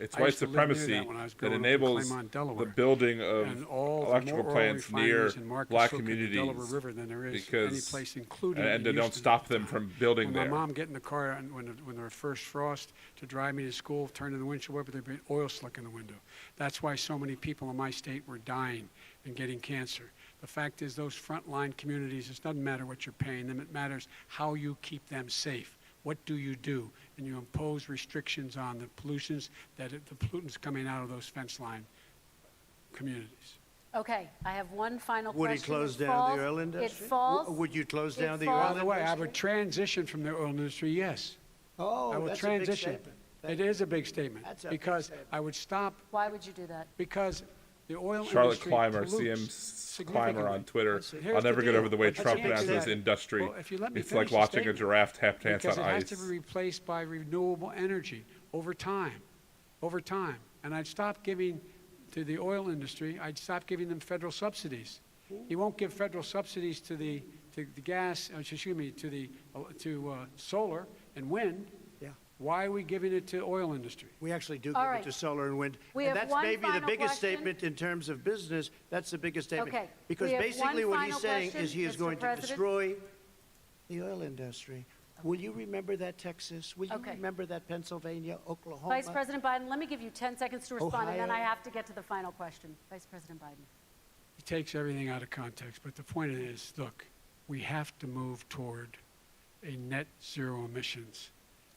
It's I white used to live near supremacy that when I was that growing up in enables Claymont, the Delaware. building And of all the electrical more oil plants near refineries in Marcus black Hook and the communities Delaware River than there is because any place, including and they in don't Houston stop at the them time. from building When there. my mom get in the car and when there were first frost to drive me to school, turn to the windshield wiper, there'd be oil slick in the window. That's why so many people in my state were dying and getting cancer. The fact is, those frontline communities, it doesn't matter what you're paying them, it matters how you keep them safe. What do? And you impose restrictions on the pollutions the pollutants coming out of those fence line communities. Okay, I have one final Would he question. close It down falls- the oil It industry? falls. Would you close it down the falls- oil By the way, I industry? would transition from the oil industry, yes. I Oh, will that's a big transition. statement. It is a big statement, That's a big because statement. I would stop, Why would you do that? because the oil Charlotte industry Clymer, pollutes CM Clymer on significantly. Twitter. Here's I'll the never get deal. over the way Let's Trump get into pronounces that. industry. Well, if you let me It's finish like the watching a statement. giraffe tap dance Because on it has ice. to be replaced by renewable energy over time. And I'd stop giving to the oil industry, I'd stop giving them federal subsidies. He won't give federal subsidies to the gas, to solar and wind. Yeah. Why are we giving it to oil industry? We actually do All give right. it to solar and wind. We And have that's one maybe the final biggest question. statement in terms of business. That's the biggest statement. Okay. Because We have basically one what he's final saying question, is he is Mr. going to President. destroy the oil industry. Will you remember that, Texas? Will you Okay. remember that, Pennsylvania, Oklahoma? Vice President Biden, let me give you 10 seconds to respond, and then I Ohio. have to get to the final question. Vice President Biden. He takes everything out of context, but the point is, look, we have to move toward a net zero emissions.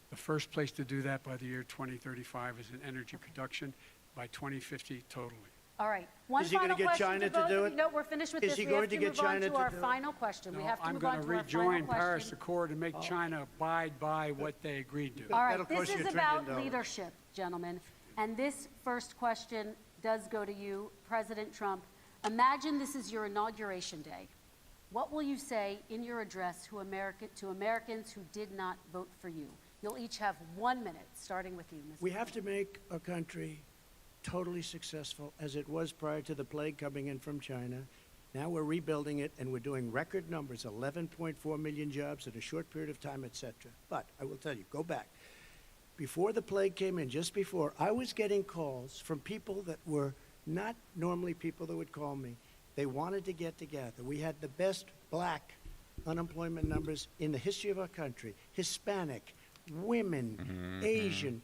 The first place to do that by the year 2035 is in energy production, by 2050 totally. All right. One Is he gonna final get question China to both do of it? you. No, we're finished with Is this. he We going have to to get move on China to to our do it? final question. We No, have to I'm move going on to to our final rejoin Paris question. Accord and make China abide by what they agreed to. All right, That'll this cost you is $1 about trillion. leadership, gentlemen. And this first question does go to you, President Trump. Imagine this is your inauguration day. What will you say in your address to Americans who did not vote for you? You'll each have 1 minute, starting with you, Mr. We have to make our country totally successful as it was prior to the plague coming in from China. Now we're rebuilding it, and we're doing record numbers, 11.4 million jobs in a short period of time, etc. But I will tell you, go back. Before the plague came in, just before, I was getting calls from people that were not normally people that would call me. They wanted to get together. We had the best black unemployment numbers in the history of our country. Hispanic, women, Asian,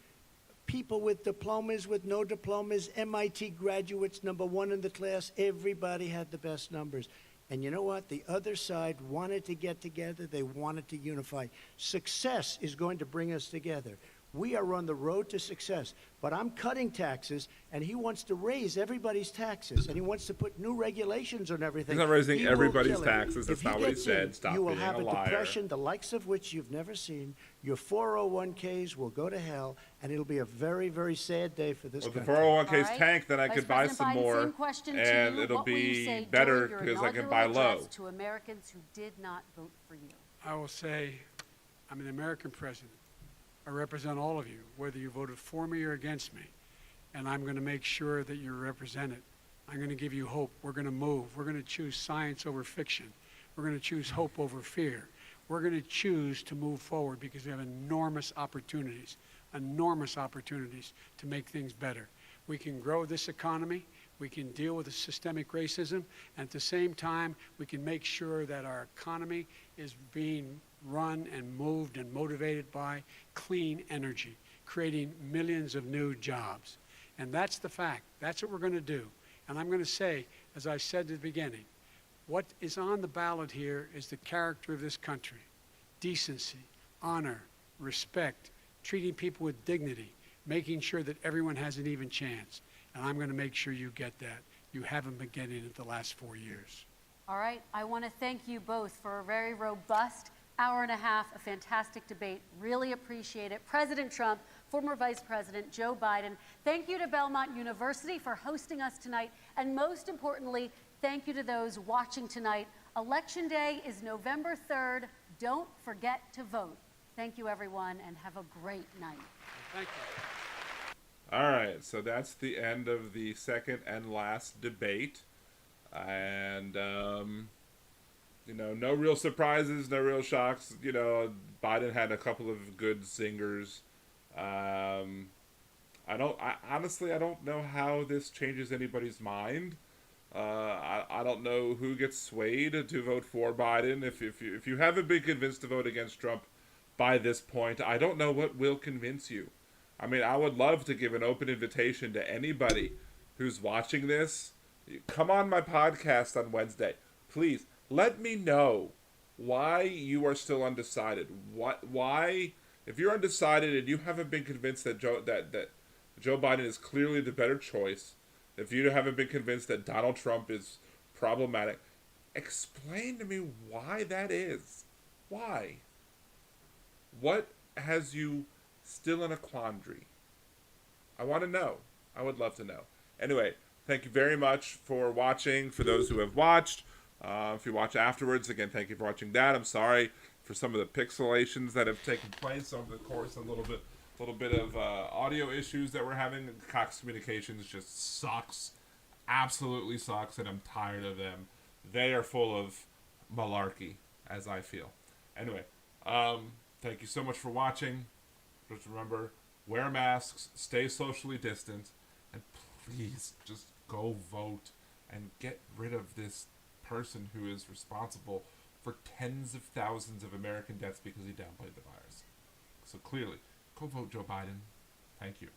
people with diplomas, with no diplomas, MIT graduates, #1 in the class. Everybody had the best numbers. And you know what? The other side wanted to get together. They wanted to unify. Success is going to bring us together. We are on the road to success. But I'm cutting taxes, and he wants to raise everybody's taxes, and he wants to put new regulations on everything. He's not raising He will everybody's kill it. taxes. That's If he not what he gets said. in, Stop you will being have a a liar. depression, the likes of which you've never seen. Your 401ks will go to hell, and it'll be a very, very sad day for this Well, if the country. 401ks All right. tank, then I Vice could buy President some Biden, more, same question to and you. it'll What will you be say better during your because I can inaugural buy low. address to Americans who did not vote for you? I will say, I'm an American president. I represent all of you, whether you voted for me or against me. And I'm going to make sure that you're represented. I'm going to give you hope. We're going to move. We're going to choose science over fiction. We're going to choose hope over fear. We're going to choose to move forward because we have enormous opportunities to make things better. We can grow this economy. We can deal with the systemic racism. And at the same time, we can make sure that our economy is being run and moved and motivated by clean energy, creating millions of new jobs. And that's the fact. That's what we're going to do. And I'm going to say, as I said at the beginning, what is on the ballot here is the character of this country. Decency, honor, respect, treating people with dignity, making sure that everyone has an even chance. And I'm going to make sure you get that. You haven't been getting it the last 4 years. All right. I want to thank you both for a very robust hour and a half, a fantastic debate. Really appreciate it. President Trump, former Vice President Joe Biden, thank you to Belmont University for hosting us tonight. And most importantly, thank you to those watching tonight. Election Day is November 3rd. Don't forget to vote. Thank you, everyone, and have a great night. Thank you. All right, so that's the end of the second and last debate. And, no real surprises, no real shocks. Biden had a couple of good singers. Honestly, I don't know how this changes anybody's mind. I don't know who gets swayed to vote for Biden. If you haven't been convinced to vote against Trump by this point, I don't know what will convince you. I mean, I would love to give an open invitation to anybody who's watching this. Come on my podcast on Wednesday. Please, let me know why you are still undecided. Why, if you're undecided and you haven't been convinced that Joe Biden is clearly the better choice, if you haven't been convinced that Donald Trump is problematic, explain to me why that is. Why? What has you still in a quandary? I want to know. I would love to know. Anyway, thank you very much for watching. For those who have watched, if you watch afterwards, again, thank you for watching that. I'm sorry for some of the pixelations that have taken place over the course, a little bit of audio issues that we're having. Cox Communications just sucks, absolutely sucks, and I'm tired of them. They are full of malarkey, as I feel. Anyway, thank you so much for watching. Just remember, wear masks, stay socially distant, and please just go vote and get rid of this person who is responsible for tens of thousands of American deaths because he downplayed the virus. So clearly, go vote Joe Biden. Thank you.